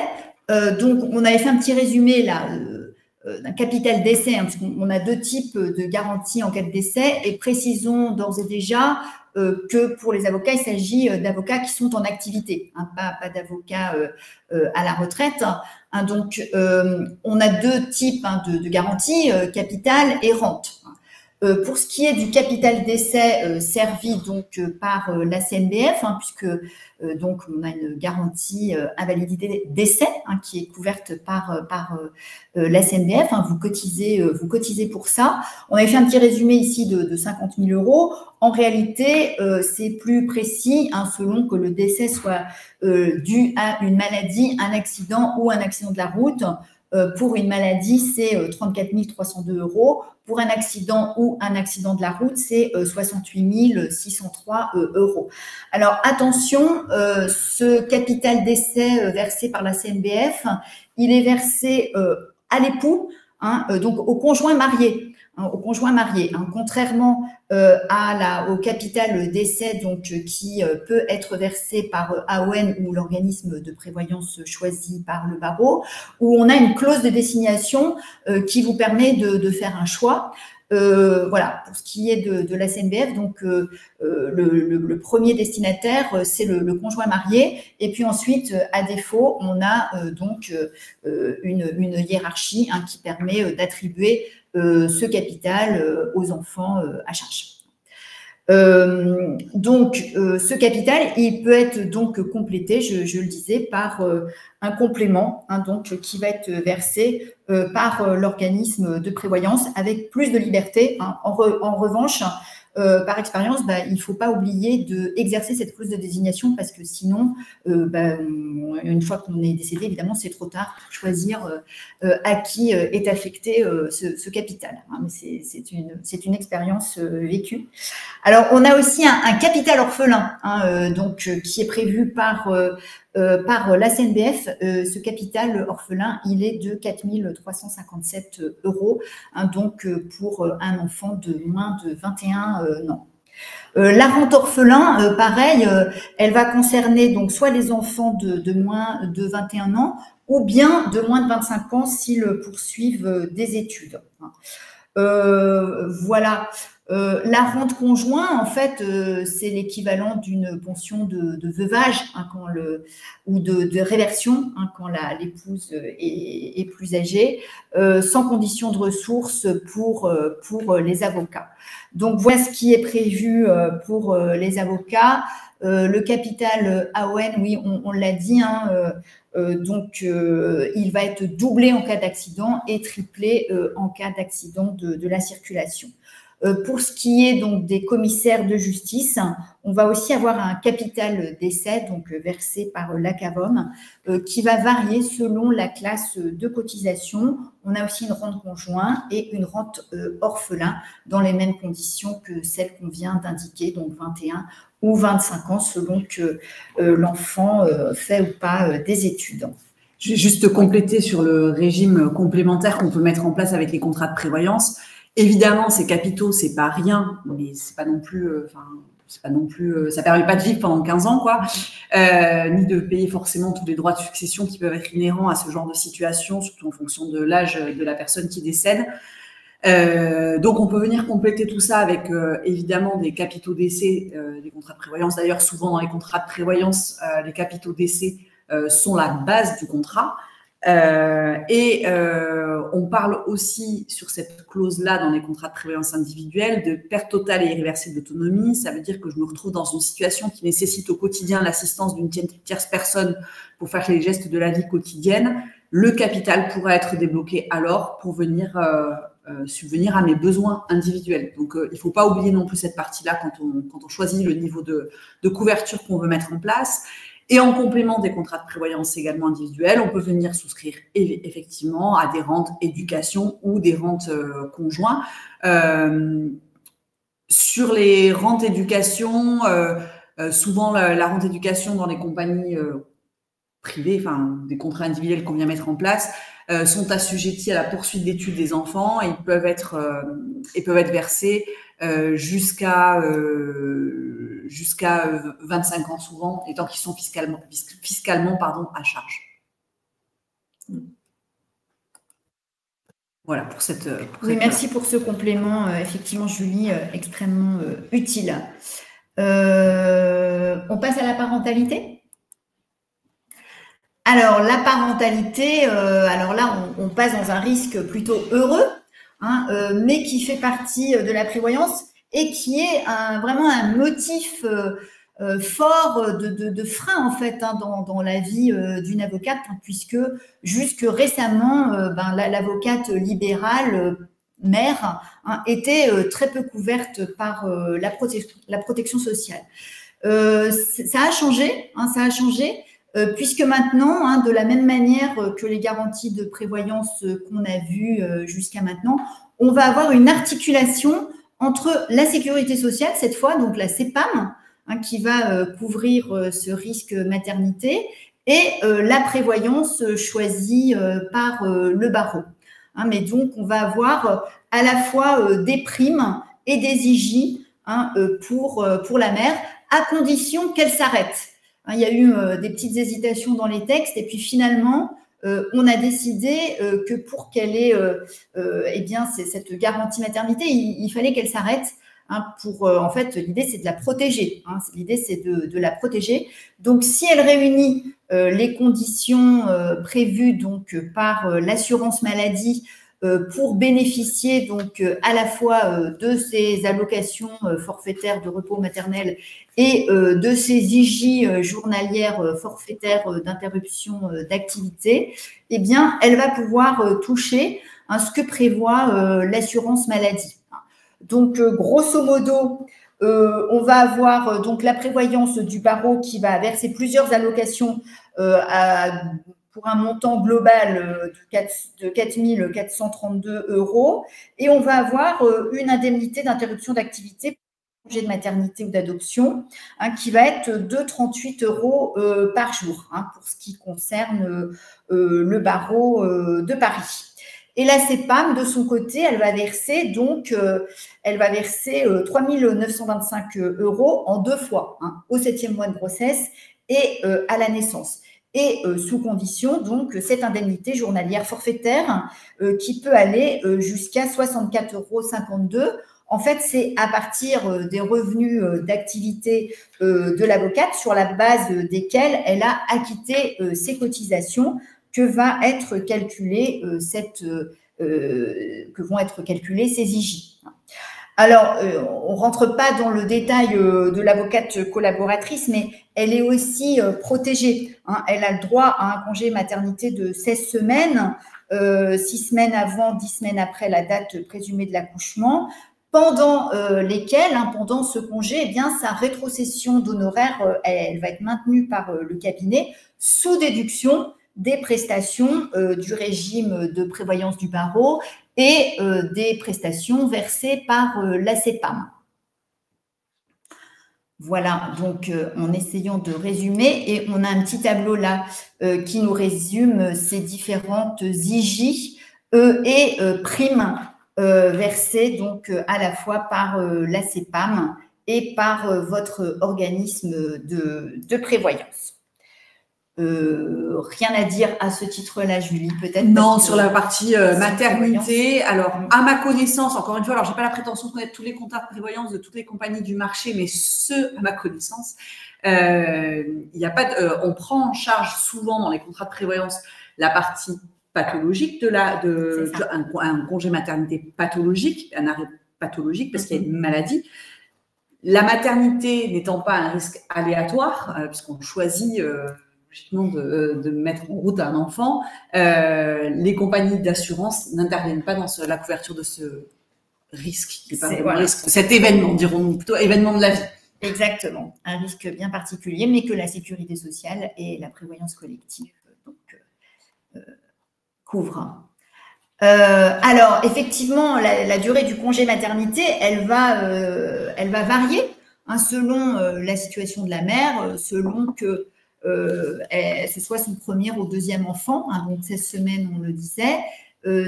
donc on avait fait un petit résumé là d'un capital d'essai, puisqu'on a 2 types de garanties en cas de décès, et précisons d'ores et déjà que pour les avocats, il s'agit d'avocats qui sont en activité, pas d'avocats à la retraite. Donc, on a 2 types de garanties, capital et rente. Pour ce qui est du capital d'essai servi donc par la CNBF, puisque donc on a une garantie invalidité d'essai qui est couverte par la CNBF. Vous cotisez pour ça. On avait fait un petit résumé ici de 50 000 €. En réalité, c'est plus précis selon que le décès soit dû à une maladie, un accident ou un accident de la route. Pour une maladie, c'est 34 302 €. Pour un accident ou un accident de la route, c'est 68 603 €. Alors, attention, ce capital d'essai versé par la CNBF, il est versé à l'époux, donc au conjoint marié. Contrairement au capital d'essai donc qui peut être versé par AON ou l'organisme de prévoyance choisi par le barreau, où on a une clause de désignation qui vous permet de faire un choix. Voilà, pour ce qui est de la CNBF, donc le premier destinataire, c'est le conjoint marié, et puis ensuite, à défaut, on a donc une hiérarchie qui permet d'attribuer ce capital aux enfants à charge. Donc, ce capital, il peut être donc complété, je le disais, par un complément, donc qui va être versé par l'organisme de prévoyance avec plus de liberté. En revanche, par expérience, il ne faut pas oublier d'exercer cette clause de désignation parce que sinon, une fois qu'on est décédé, évidemment, c'est trop tard pour choisir à qui est affecté ce capital. Mais c'est une expérience vécue. Alors, on a aussi un capital orphelin, donc qui est prévu par la CNBF. Ce capital orphelin, il est de 4 357 €, donc pour un enfant de moins de 21 ans. La rente orphelin, pareil, elle va concerner donc soit les enfants de moins de 21 ans ou bien de moins de 25 ans s'ils poursuivent des études. Voilà. La rente conjoint, en fait, c'est l'équivalent d'une pension de veuvage ou de réversion quand l'épouse est plus âgée, sans condition de ressources pour les avocats. Donc, voilà ce qui est prévu pour les avocats. Le capital AON, oui, on l'a dit, donc il va être doublé en cas d'accident et triplé en cas d'accident de la circulation. Pour ce qui est donc des commissaires de justice, on va aussi avoir un capital d'essai donc versé par l'ACAVOM qui va varier selon la classe de cotisation. On a aussi une rente conjoint et une rente orphelin dans les mêmes conditions que celles qu'on vient d'indiquer, donc 21 ou 25 ans selon que l'enfant fait ou pas des études. Je vais juste compléter sur le régime complémentaire qu'on peut mettre en place avec les contrats de prévoyance. Évidemment, ces capitaux, c'est pas rien, mais c'est pas non plus, ça permet pas de vivre pendant 15 ans, quoi, ni de payer forcément tous les droits de succession qui peuvent être inhérents à ce genre de situation, surtout en fonction de l'âge de la personne qui décède. Donc, on peut venir compléter tout ça avec évidemment des capitaux d'essai, des contrats de prévoyance. D'ailleurs, souvent dans les contrats de prévoyance, les capitaux d'essai sont la base du contrat. On parle aussi sur cette clause-là dans les contrats de prévoyance individuelle de perte totale et irréversible d'autonomie. Ça veut dire que je me retrouve dans une situation qui nécessite au quotidien l'assistance d'une tierce personne pour faire les gestes de la vie quotidienne. Le capital pourra être débloqué alors pour venir subvenir à mes besoins individuels. Donc, il ne faut pas oublier non plus cette partie-là quand on choisit le niveau de couverture qu'on veut mettre en place. Et en complément des contrats de prévoyance également individuels, on peut venir souscrire effectivement à des rentes éducation ou des rentes conjoints. Sur les rentes éducation, souvent la rente éducation dans les compagnies privées, enfin des contrats individuels qu'on vient mettre en place, sont assujettis à la poursuite d'études des enfants et ils peuvent être versés jusqu'à 25 ans souvent, étant qu'ils sont fiscalement à charge. Voilà pour cette. Oui, merci pour ce complément, effectivement, Julie, extrêmement utile. On passe à la parentalité. Alors, la parentalité, alors là, on passe dans un risque plutôt heureux, hein, mais qui fait partie de la prévoyance et qui est vraiment un motif fort de frein, en fait, hein, dans la vie d'une avocate, hein, puisque jusque récemment, l'avocate libérale mère était très peu couverte par la protection sociale. Ça a changé, hein, puisque maintenant, hein, de la même manière que les garanties de prévoyance qu'on a vues jusqu'à maintenant, on va avoir une articulation entre la sécurité sociale, cette fois, donc la CEPAM, hein, qui va couvrir ce risque maternité, et la prévoyance choisie par le barreau. Hein, mais donc, on va avoir à la fois des primes et des IJ, hein, pour la mère, à condition qu'elle s'arrête. Il y a eu des petites hésitations dans les textes et puis finalement, on a décidé que pour qu'elle ait cette garantie maternité, il fallait qu'elle s'arrête. Hein, en fait, l'idée, c'est de la protéger. Hein, l'idée, c'est de la protéger. Donc, si elle réunit les conditions prévues donc, par l'assurance maladie pour bénéficier donc à la fois de ces allocations forfaitaires de repos maternel et de ces IJ journalières forfaitaires d'interruption d'activité, eh bien, elle va pouvoir toucher ce que prévoit l'assurance maladie. Donc, grosso modo, on va avoir donc la prévoyance du barreau qui va verser plusieurs allocations pour un montant global de 4 432 €. Et on va avoir une indemnité d'interruption d'activité, congé de maternité ou d'adoption, hein, qui va être de 38 € par jour, hein, pour ce qui concerne le barreau de Paris. Et la CEPAM, de son côté, elle va verser 3 925 € en 2 fois, hein, au 7e mois de grossesse et à la naissance. Et sous condition, donc, cette indemnité journalière forfaitaire qui peut aller jusqu'à 64,52 €. En fait, c'est à partir des revenus d'activité de l'avocate sur la base desquels elle a acquitté ses cotisations que va être calculée que vont être calculés ces IJ. Alors, on ne rentre pas dans le détail de l'avocate collaboratrice, mais elle est aussi protégée. Hein. Elle a le droit à un congé maternité de 16 semaines, 6 semaines avant, 10 semaines après la date présumée de l'accouchement, pendant lesquelles, hein, pendant ce congé, eh bien, sa rétrocession d'honoraires, elle va être maintenue par le cabinet sous déduction des prestations du régime de prévoyance du barreau et des prestations versées par la CEPAM. Voilà, donc en essayant de résumer, et on a un petit tableau là qui nous résume ces différentes IJ et primes versées donc à la fois par la CEPAM et par votre organisme de prévoyance. Rien à dire à ce titre-là, Julie, peut-être? Non, sur la partie maternité. Alors, à ma connaissance, encore une fois, alors j'ai pas la prétention de connaître tous les contrats de prévoyance de toutes les compagnies du marché, mais ceux à ma connaissance, il y a pas on prend en charge souvent dans les contrats de prévoyance la partie pathologique un congé maternité pathologique, un arrêt pathologique parce qu'il y a une maladie. La maternité n'étant pas un risque aléatoire, puisqu'on choisit logiquement de mettre en route un enfant, les compagnies d'assurance n'interviennent pas dans la couverture de ce risque, qui est pas vraiment un risque, cet événement, dirons-nous plutôt événement de la vie. Exactement, un risque bien particulier, mais que la sécurité sociale et la prévoyance collective couvrent. Alors, effectivement, la durée du congé maternité, elle va varier selon la situation de la mère, selon que ce soit son premier ou deuxième enfant, donc 16 semaines, on le disait.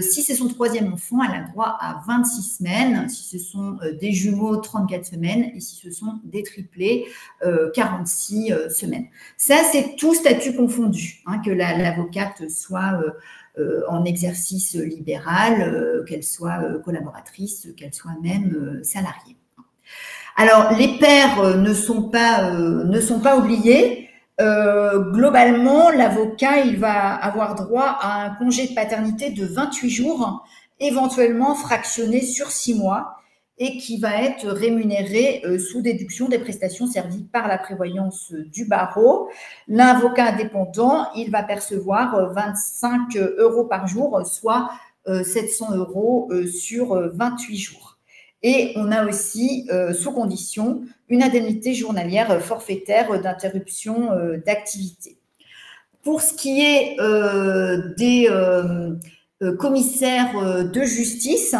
Si c'est son troisième enfant, elle a droit à 26 semaines. Si ce sont des jumeaux, 34 semaines. Et si ce sont des triplés, 46 semaines. Ça, c'est tout statut confondu, que l'avocate soit en exercice libéral, qu'elle soit collaboratrice, qu'elle soit même salariée. Alors, les pères ne sont pas oubliés. Globalement, l'avocat, il va avoir droit à un congé de paternité de 28 jours, éventuellement fractionné sur 6 mois, et qui va être rémunéré sous déduction des prestations servies par la prévoyance du barreau. L'avocat indépendant, il va percevoir 25 € par jour, soit 700 € sur 28 jours. Et on a aussi, sous condition, une indemnité journalière forfaitaire d'interruption d'activité. Pour ce qui est des commissaires de justice,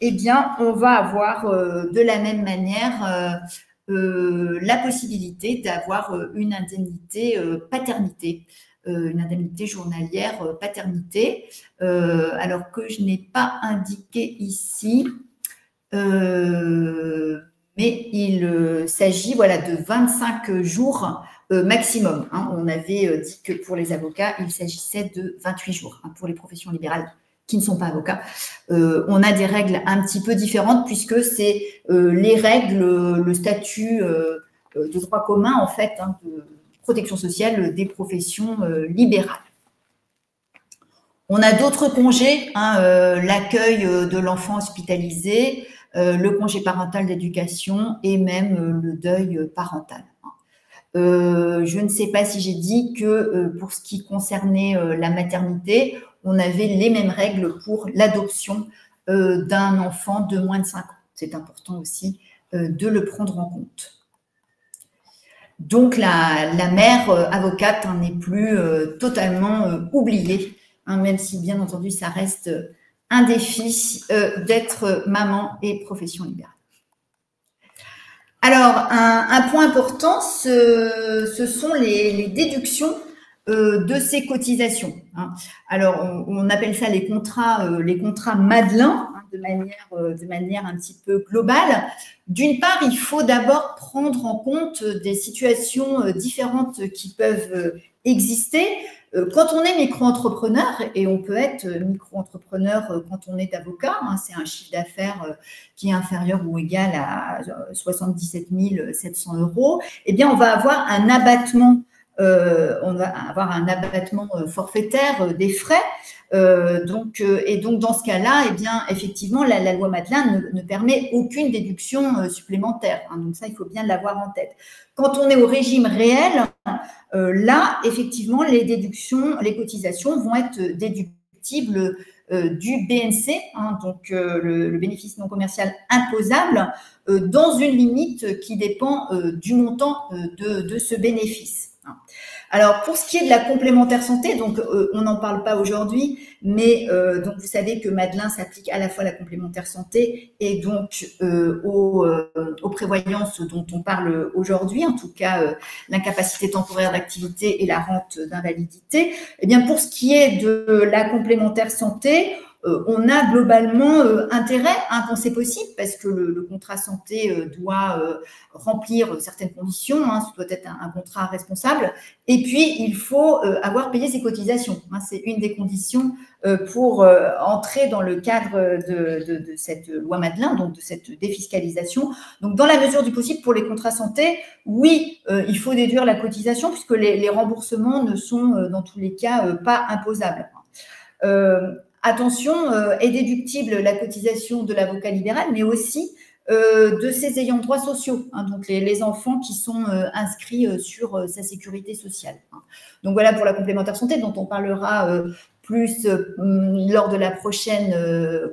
eh bien, on va avoir de la même manière la possibilité d'avoir une indemnité paternité, une indemnité journalière paternité, alors que je n'ai pas indiqué ici. Mais il s'agit de 25 jours maximum. On avait dit que pour les avocats, il s'agissait de 28 jours. Pour les professions libérales qui ne sont pas avocats, on a des règles un petit peu différentes puisque c'est les règles, le statut de droit commun en fait, de protection sociale des professions libérales. On a d'autres congés, l'accueil de l'enfant hospitalisé, le congé parental d'éducation et même le deuil parental. Je ne sais pas si j'ai dit que pour ce qui concernait la maternité, on avait les mêmes règles pour l'adoption d'un enfant de moins de 5 ans. C'est important aussi de le prendre en compte. Donc, la mère avocate n'est plus totalement oubliée, même si, bien entendu, ça reste un défi d'être maman et profession libérale. Alors, un point important, ce sont les déductions de ces cotisations. Alors, on appelle ça les contrats Madelin, de manière un petit peu globale. D'une part, il faut d'abord prendre en compte des situations différentes qui peuvent exister. Quand on est micro-entrepreneur, et on peut être micro-entrepreneur quand on est avocat, c'est un chiffre d'affaires qui est inférieur ou égal à 77 700 €, eh bien, on va avoir un abattement forfaitaire des frais. Donc, dans ce cas-là, eh bien, effectivement, la loi Madelin ne permet aucune déduction supplémentaire. Donc ça, il faut bien l'avoir en tête. Quand on est au régime réel, là, effectivement, les déductions, les cotisations vont être déductibles du BNC, donc le bénéfice non commercial imposable, dans une limite qui dépend du montant de ce bénéfice. Alors, pour ce qui est de la complémentaire santé, donc on n'en parle pas aujourd'hui, mais donc vous savez que Madelin s'applique à la fois à la complémentaire santé et donc aux prévoyances dont on parle aujourd'hui, en tout cas l'incapacité temporaire d'activité et la rente d'invalidité. Eh bien, pour ce qui est de la complémentaire santé, on a globalement intérêt quand c'est possible, parce que le contrat santé doit remplir certaines conditions, hein, ce doit être un contrat responsable, et puis il faut avoir payé ses cotisations. Hein, c'est une des conditions pour entrer dans le cadre de cette loi Madelin, donc de cette défiscalisation. Donc, dans la mesure du possible, pour les contrats santé, oui, il faut déduire la cotisation, puisque les remboursements ne sont, dans tous les cas, pas imposables. Attention, est déductible la cotisation de l'avocat libéral, mais aussi de ses ayants droit sociaux, hein, donc les enfants qui sont inscrits sur sa sécurité sociale. Hein. Donc voilà pour la complémentaire santé, dont on parlera plus lors de la prochaine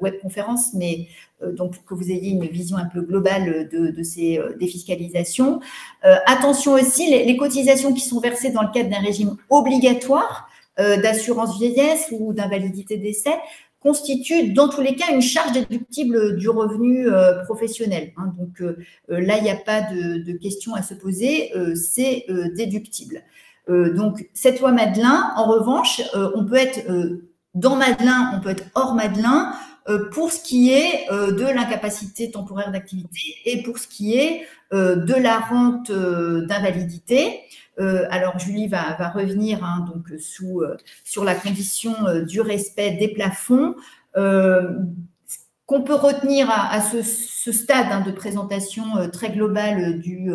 webconférence, mais donc pour que vous ayez une vision un peu globale de ces défiscalisations. Attention aussi, les cotisations qui sont versées dans le cadre d'un régime obligatoire d'assurance vieillesse ou d'invalidité décès constituent dans tous les cas une charge déductible du revenu professionnel. Hein. Donc là, il n'y a pas de question à se poser, c'est déductible. Donc cette loi Madelin, en revanche, on peut être dans Madelin, on peut être hors Madelin pour ce qui est de l'incapacité temporaire d'activité et pour ce qui est de la rente d'invalidité. Alors Julie va revenir hein, donc sur la condition du respect des plafonds. Qu'on peut retenir à ce stade hein, de présentation très globale du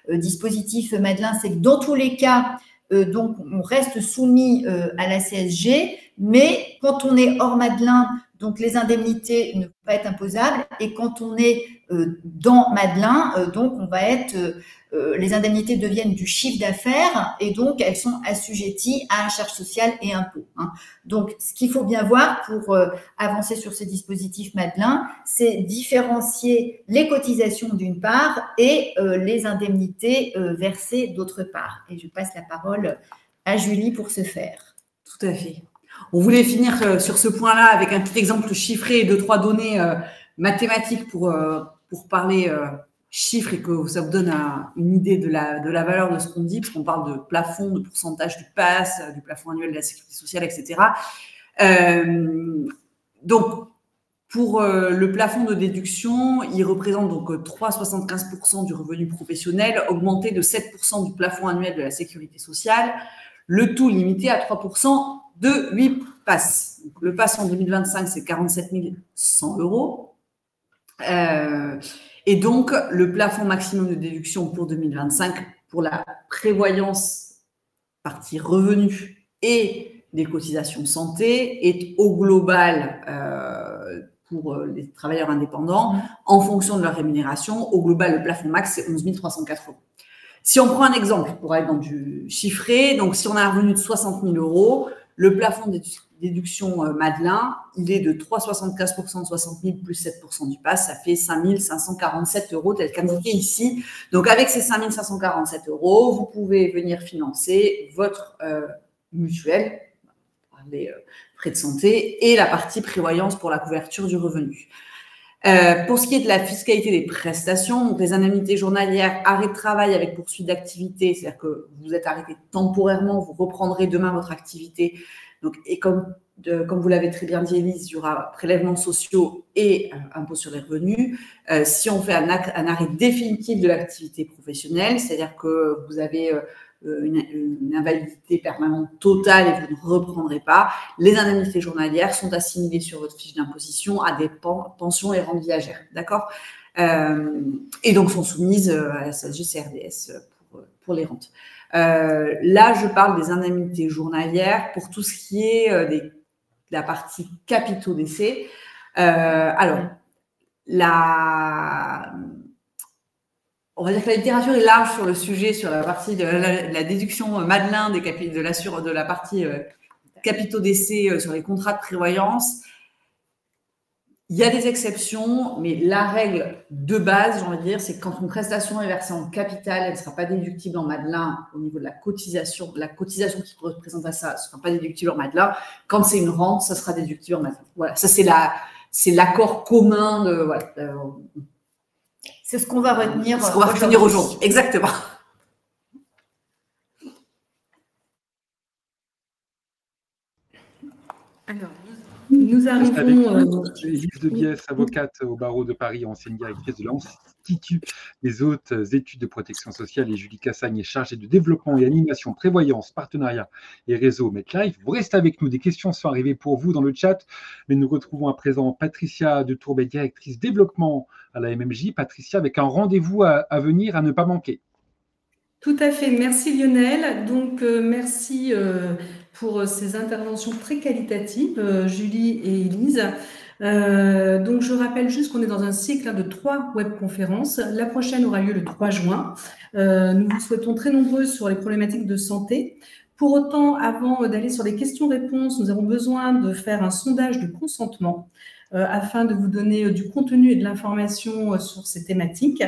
dispositif Madelin, c'est que dans tous les cas, donc on reste soumis à la CSG, mais quand on est hors Madelin, donc les indemnités ne vont pas être imposables, et quand on est dans Madelin, donc on va être, les indemnités deviennent du chiffre d'affaires et donc elles sont assujetties à charges sociales et impôts. Hein. Donc ce qu'il faut bien voir pour avancer sur ce dispositif Madelin, c'est différencier les cotisations d'une part et les indemnités versées d'autre part. Et je passe la parole à Julie pour ce faire. Tout à fait. On voulait finir sur ce point-là avec un petit exemple chiffré et 2-3 données mathématiques pour parler chiffres et que ça vous donne une idée de la valeur de ce qu'on dit, parce qu'on parle de plafond, de pourcentage du PASS, du plafond annuel de la sécurité sociale, etc. Donc, pour le plafond de déduction, il représente donc 3,75% du revenu professionnel, augmenté de 7% du plafond annuel de la sécurité sociale, le tout limité à 3% de 8 PASS. Donc, le PASS en 2025, c'est 47 100 euros. Et donc, le plafond maximum de déduction pour 2025 pour la prévoyance partie revenus et des cotisations santé est au global pour les travailleurs indépendants en fonction de leur rémunération. Au global, le plafond max, c'est 11 304 euros. Si on prend un exemple pour aller dans du chiffré, donc si on a un revenu de 60 000 euros, le plafond de déduction Madelin, il est de 3,75% de 60 000 plus 7% du PASS, ça fait 5 547 euros tel qu'indiqué ici. Donc avec ces 5 547 euros, vous pouvez venir financer votre mutuelle, les frais de santé, et la partie prévoyance pour la couverture du revenu. Pour ce qui est de la fiscalité des prestations, donc les indemnités journalières, arrêt de travail avec poursuite d'activité, c'est-à-dire que vous êtes arrêté temporairement, vous reprendrez demain votre activité. Donc, et comme vous l'avez très bien dit, Élise, il y aura prélèvements sociaux et impôts sur les revenus. Si on fait un arrêt définitif de l'activité professionnelle, c'est-à-dire que vous avez une invalidité permanente totale et vous ne reprendrez pas, les indemnités journalières sont assimilées sur votre fiche d'imposition à des pensions et rentes viagères, d'accord, et donc sont soumises à la CSG CRDS pour les rentes. Là, je parle des indemnités journalières pour tout ce qui est de la partie capitaux décès. Alors, on va dire que la littérature est large sur le sujet, sur la partie de la déduction Madelin de la partie capitaux décès sur les contrats de prévoyance. Il y a des exceptions, mais la règle de base, j'ai envie de dire, c'est que quand une prestation est versée en capital, elle ne sera pas déductible en Madelin au niveau de la cotisation. La cotisation qui représente ça ne sera pas déductible en Madelin. Quand c'est une rente, ça sera déductible en Madelin. Voilà, ça c'est l'accord commun de voilà. C'est ce qu'on va retenir. Ce qu'on va retenir aujourd'hui. Exactement. Alors, Nous Avec arrivons. Élise Debiès, avocate au barreau de Paris, ancienne directrice de l'Institut des hautes études de protection sociale, et Julie Cassagne, chargée de développement et animation, prévoyance, partenariat et réseau MetLife. Vous restez avec nous, des questions sont arrivées pour vous dans le chat, mais nous retrouvons à présent Patricia de Tourbet, directrice développement à la MMJ. Patricia, avec un rendez-vous à venir à ne pas manquer. Tout à fait, merci Lionel. Donc merci pour ces interventions très qualitatives, Julie et Élise. Donc je rappelle juste qu'on est dans un cycle de 3 webconférences. La prochaine aura lieu le 3 juin. Nous vous souhaitons très nombreuses sur les problématiques de santé. Pour autant, avant d'aller sur les questions-réponses, nous avons besoin de faire un sondage de consentement afin de vous donner du contenu et de l'information sur ces thématiques.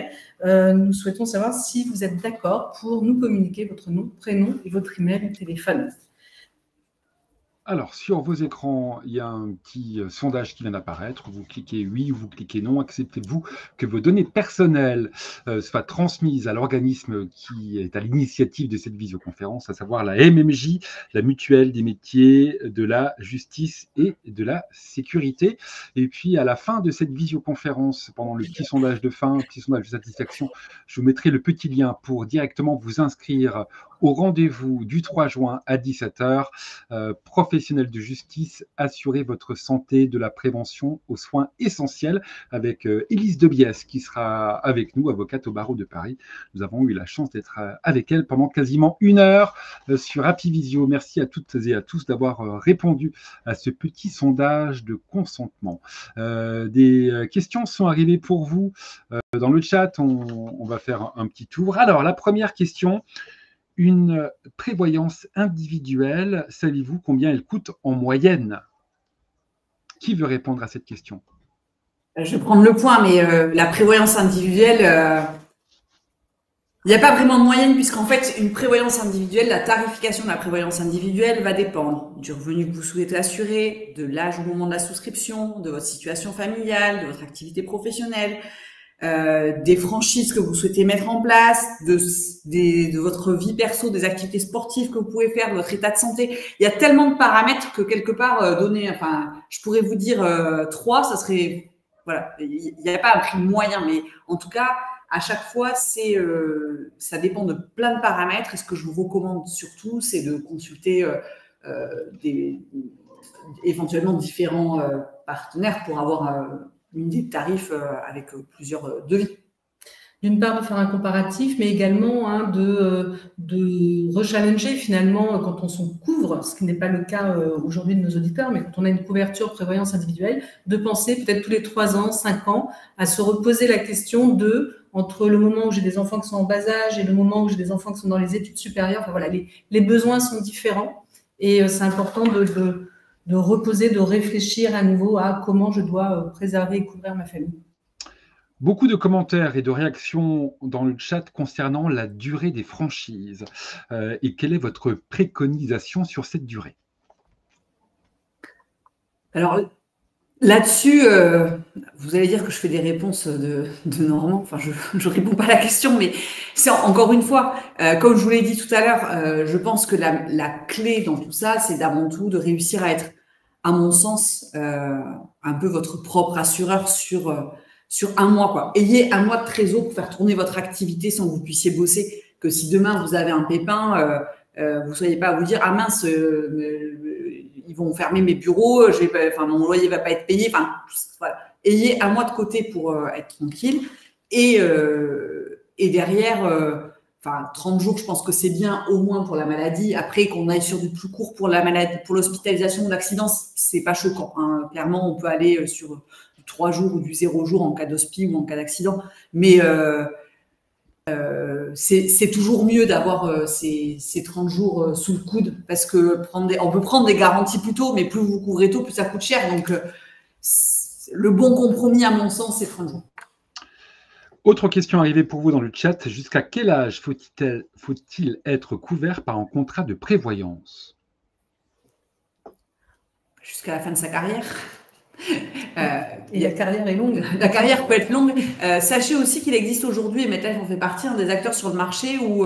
Nous souhaitons savoir si vous êtes d'accord pour nous communiquer votre nom, prénom et votre email ou téléphone. Alors, sur vos écrans, il y a un petit sondage qui vient d'apparaître. Vous cliquez oui ou vous cliquez non. Acceptez-vous que vos données personnelles soient transmises à l'organisme qui est à l'initiative de cette visioconférence, à savoir la MMJ, la Mutuelle des métiers de la justice et de la sécurité. Et puis, à la fin de cette visioconférence, pendant le petit sondage de fin, petit sondage de satisfaction, je vous mettrai le petit lien pour directement vous inscrire au rendez-vous du 3 juin à 17h. Professionnels de justice, assurez votre santé, de la prévention aux soins essentiels, avec Élise Debiès qui sera avec nous, avocate au barreau de Paris. Nous avons eu la chance d'être avec elle pendant quasiment 1 heure sur Apivisio. Merci à toutes et à tous d'avoir répondu à ce petit sondage de consentement. Des questions sont arrivées pour vous dans le chat. On va faire un petit tour. Alors, la première question: une prévoyance individuelle, savez-vous combien elle coûte en moyenne? Qui veut répondre à cette question? Je vais prendre le point, mais la prévoyance individuelle, il n'y a pas vraiment de moyenne, puisqu'en fait, une prévoyance individuelle, la tarification de la prévoyance individuelle va dépendre du revenu que vous souhaitez assurer, de l'âge au moment de la souscription, de votre situation familiale, de votre activité professionnelle, des franchises que vous souhaitez mettre en place, de votre vie perso, des activités sportives que vous pouvez faire, de votre état de santé. Il y a tellement de paramètres que quelque part je pourrais vous dire 3, ça serait, voilà, il n'y a pas un prix moyen, mais en tout cas, à chaque fois, ça dépend de plein de paramètres. Et ce que je vous recommande surtout, c'est de consulter éventuellement différents partenaires pour avoir une des tarifs avec plusieurs devis. D'une part, de faire un comparatif, mais également de rechallenger finalement quand on s'en couvre, ce qui n'est pas le cas aujourd'hui de nos auditeurs, mais quand on a une couverture prévoyance individuelle, de penser peut-être tous les 3 ans, 5 ans, à se reposer la question entre le moment où j'ai des enfants qui sont en bas âge et le moment où j'ai des enfants qui sont dans les études supérieures. Enfin, voilà, les besoins sont différents et c'est important de reposer, de réfléchir à nouveau à comment je dois préserver et couvrir ma famille. Beaucoup de commentaires et de réactions dans le chat concernant la durée des franchises. Et quelle est votre préconisation sur cette durée? Alors, là-dessus, vous allez dire que je fais des réponses de Normand. Enfin, je réponds pas à la question, mais c'est encore une fois, comme je vous l'ai dit tout à l'heure, je pense que la clé dans tout ça, c'est d'avant tout de réussir à être, à mon sens, un peu votre propre assureur sur 1 mois, quoi. Ayez 1 mois de trésor pour faire tourner votre activité sans que vous puissiez bosser. Que si demain vous avez un pépin, vous ne soyez pas à vous dire, ah mince, ils vont fermer mes bureaux, mon loyer va pas être payé. Enfin, voilà. Ayez 1 mois de côté pour être tranquille. Et derrière, 30 jours, je pense que c'est bien au moins pour la maladie. Après, qu'on aille sur du plus court pour la maladie, pour l'hospitalisation ou l'accident, c'est pas choquant, hein. Clairement, on peut aller sur du 3 jours ou du 0 jour en cas d'hospi ou en cas d'accident. Mais c'est toujours mieux d'avoir ces 30 jours sous le coude, parce que on peut prendre des garanties plus tôt, mais plus vous couvrez tôt, plus ça coûte cher. Donc, le bon compromis, à mon sens, c'est 30 jours. Autre question arrivée pour vous dans le chat. Jusqu'à quel âge faut-il être couvert par un contrat de prévoyance? Jusqu'à la fin de sa carrière. Et la carrière est longue. La carrière peut être longue. Sachez aussi qu'il existe aujourd'hui, et MetLife en fait partie, des acteurs sur le marché où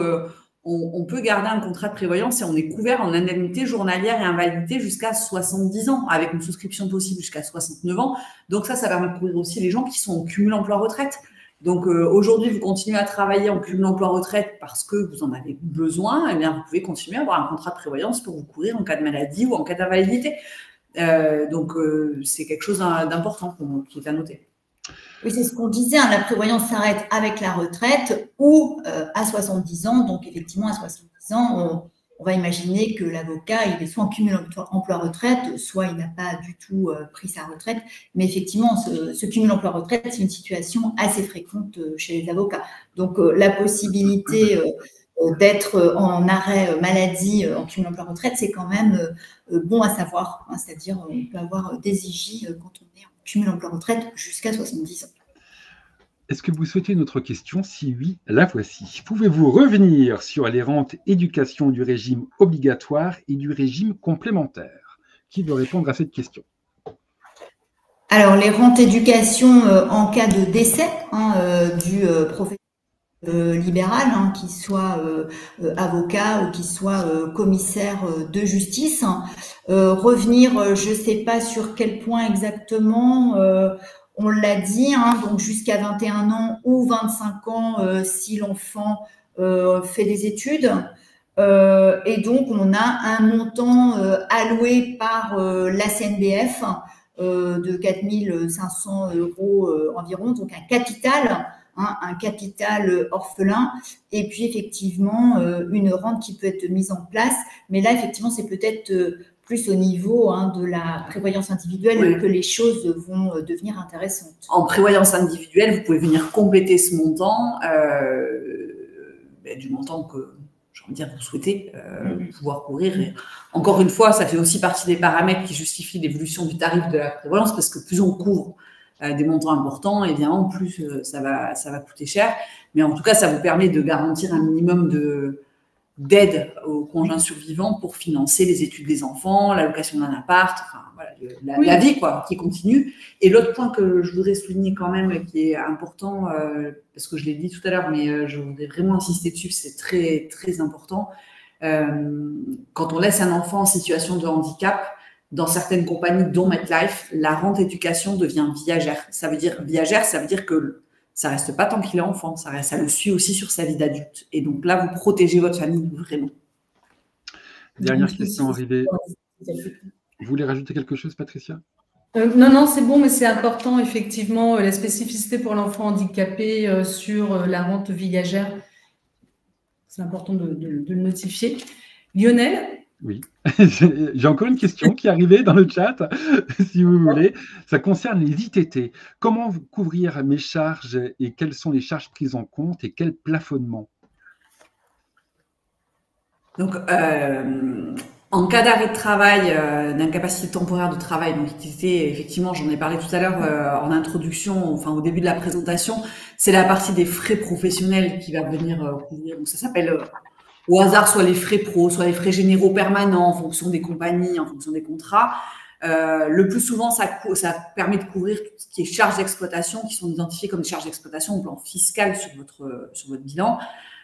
on peut garder un contrat de prévoyance et on est couvert en indemnité journalière et invalidité jusqu'à 70 ans, avec une souscription possible jusqu'à 69 ans. Donc ça permet de couvrir aussi les gens qui sont en cumul emploi-retraite. Donc aujourd'hui, vous continuez à travailler en cumul emploi-retraite parce que vous en avez besoin, eh bien vous pouvez continuer à avoir un contrat de prévoyance pour vous couvrir en cas de maladie ou en cas d'invalidité. Donc c'est quelque chose d'important qui est à noter. Oui, c'est ce qu'on disait, hein, la prévoyance s'arrête avec la retraite ou à 70 ans. Donc, effectivement, à 70 ans, on va imaginer que l'avocat, il est soit en cumul emploi-retraite, soit il n'a pas du tout pris sa retraite. Mais effectivement, ce cumul emploi-retraite, c'est une situation assez fréquente chez les avocats. Donc, la possibilité d'être en arrêt maladie en cumul emploi-retraite, c'est quand même bon à savoir. Hein, c'est-à-dire, on peut avoir des IJ quand on est en cumul emploi-retraite jusqu'à 70 ans. Est-ce que vous souhaitez une autre question? Si oui, la voici. Pouvez-vous revenir sur les rentes éducation du régime obligatoire et du régime complémentaire? Qui veut répondre à cette question? Alors, les rentes éducation en cas de décès du professeur libéral, qu'il soit avocat ou qu'il soit commissaire de justice. Revenir, je ne sais pas sur quel point exactement, on l'a dit, donc jusqu'à 21 ans ou 25 ans si l'enfant fait des études. Et donc, on a un montant alloué par la CNBF de 4 500 € environ, donc un capital orphelin, et puis effectivement une rente qui peut être mise en place. Mais là, effectivement, c'est peut-être plus au niveau de la prévoyance individuelle que les choses vont devenir intéressantes. En prévoyance individuelle, vous pouvez venir compléter ce montant, du montant que, j'ai envie de dire, vous souhaitez pouvoir couvrir. Et encore une fois, ça fait aussi partie des paramètres qui justifient l'évolution du tarif de la prévoyance, parce que plus on couvre des montants importants, évidemment, plus ça va coûter cher. Mais en tout cas, ça vous permet de garantir un minimum d'aide aux conjoints survivants pour financer les études des enfants, l'allocation d'un appart, enfin, voilà, la vie qui continue. Et l'autre point que je voudrais souligner quand même, qui est important, parce que je l'ai dit tout à l'heure, mais je voudrais vraiment insister dessus, c'est très, très important. Quand on laisse un enfant en situation de handicap, dans certaines compagnies, dont MetLife, la rente éducation devient viagère. Ça veut dire que ça reste pas tant qu'il est enfant, ça le suit aussi sur sa vie d'adulte. Et donc là, vous protégez votre famille vraiment. Dernière question arrivée. Vous voulez rajouter quelque chose, Patricia? Non, c'est bon, mais c'est important, effectivement, la spécificité pour l'enfant handicapé sur la rente viagère. C'est important de le notifier. Lionel? Oui, j'ai encore une question qui est arrivée dans le chat, si vous voulez. Ça concerne les ITT. Comment couvrir mes charges et quelles sont les charges prises en compte et quel plafonnement? Donc, en cas d'arrêt de travail, d'incapacité temporaire de travail, donc ITT, effectivement, j'en ai parlé tout à l'heure en introduction, enfin au début de la présentation, c'est la partie des frais professionnels qui va venir couvrir. Donc ça s'appelle au hasard soit les frais pro, soit les frais généraux permanents en fonction des compagnies, en fonction des contrats. Le plus souvent, ça permet de couvrir tout ce qui est charges d'exploitation qui sont identifiées comme des charges d'exploitation au plan fiscal sur votre bilan.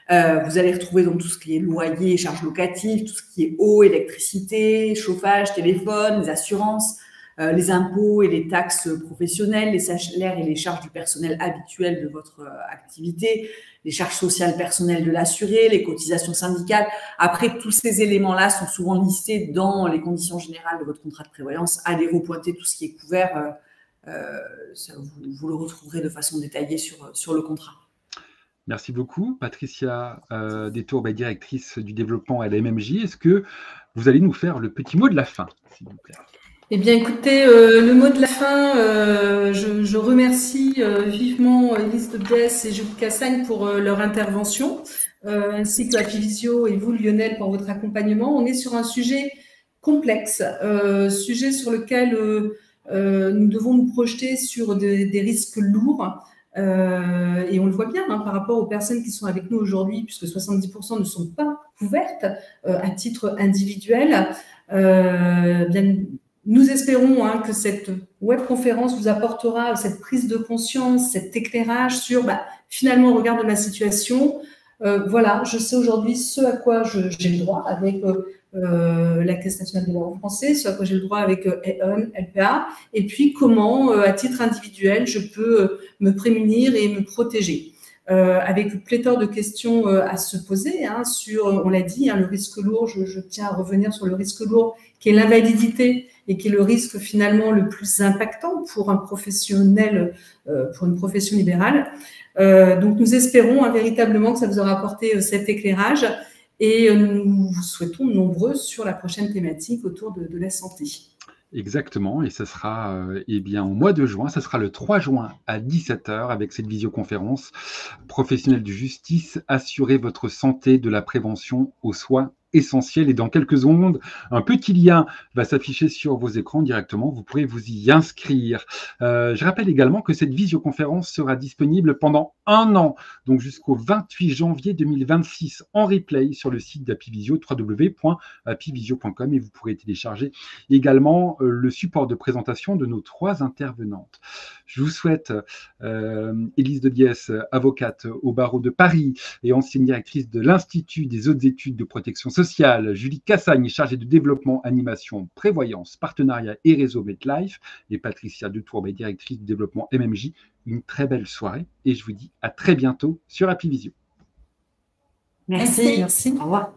Vous allez retrouver donc tout ce qui est loyer, charges locatives, tout ce qui est eau, électricité, chauffage, téléphone, les assurances, les impôts et les taxes professionnelles, les salaires et les charges du personnel habituel de votre activité, les charges sociales personnelles de l'assuré, les cotisations syndicales. Après, tous ces éléments-là sont souvent listés dans les conditions générales de votre contrat de prévoyance. Allez repointer tout ce qui est couvert. Vous le retrouverez de façon détaillée sur le contrat. Merci beaucoup, Patricia Détourbe, directrice du développement à la MMJ. Est-ce que vous allez nous faire le petit mot de la fin, s'il vous plaît? Eh bien, écoutez, le mot de la fin, je remercie vivement Elise de Biès et Julie Cassagne pour leur intervention, ainsi que Apivisio et vous, Lionel, pour votre accompagnement. On est sur un sujet complexe, sujet sur lequel nous devons nous projeter sur des risques lourds. Et on le voit bien par rapport aux personnes qui sont avec nous aujourd'hui, puisque 70% ne sont pas couvertes à titre individuel. Nous espérons que cette webconférence vous apportera cette prise de conscience, cet éclairage sur finalement, au regard de ma situation, Voilà, je sais aujourd'hui ce à quoi j'ai le droit avec la Caisse nationale des barreaux français, ce à quoi j'ai le droit avec Aon, LPA, et puis comment, à titre individuel, je peux me prémunir et me protéger. Avec pléthore de questions à se poser sur, on l'a dit, le risque lourd. Je tiens à revenir sur le risque lourd, qui est l'invalidité et qui est le risque finalement le plus impactant pour un professionnel, pour une profession libérale. Donc nous espérons véritablement que ça vous aura apporté cet éclairage et nous vous souhaitons nombreux sur la prochaine thématique autour de la santé. Exactement, et ce sera eh bien, au mois de juin, ce sera le 3 juin à 17h avec cette visioconférence professionnelle de justice, assurez votre santé de la prévention aux soins essentiels. Et dans quelques secondes, un petit lien va s'afficher sur vos écrans directement, vous pourrez vous y inscrire. Je rappelle également que cette visioconférence sera disponible pendant 1 an, donc jusqu'au 28 janvier 2026 en replay sur le site d'Apivisio, www.apivisio.com, et vous pourrez télécharger également le support de présentation de nos 3 intervenantes. Je vous souhaite, Élise de Diès, avocate au barreau de Paris et ancienne directrice de l'Institut des hautes études de protection sociale, Julie Cassagne, chargée de développement, animation, prévoyance, partenariat et réseau MetLife, et Patricia Detourbe, directrice du développement MMJ, une très belle soirée et je vous dis à très bientôt sur Apivisio. Merci. Merci. Au revoir.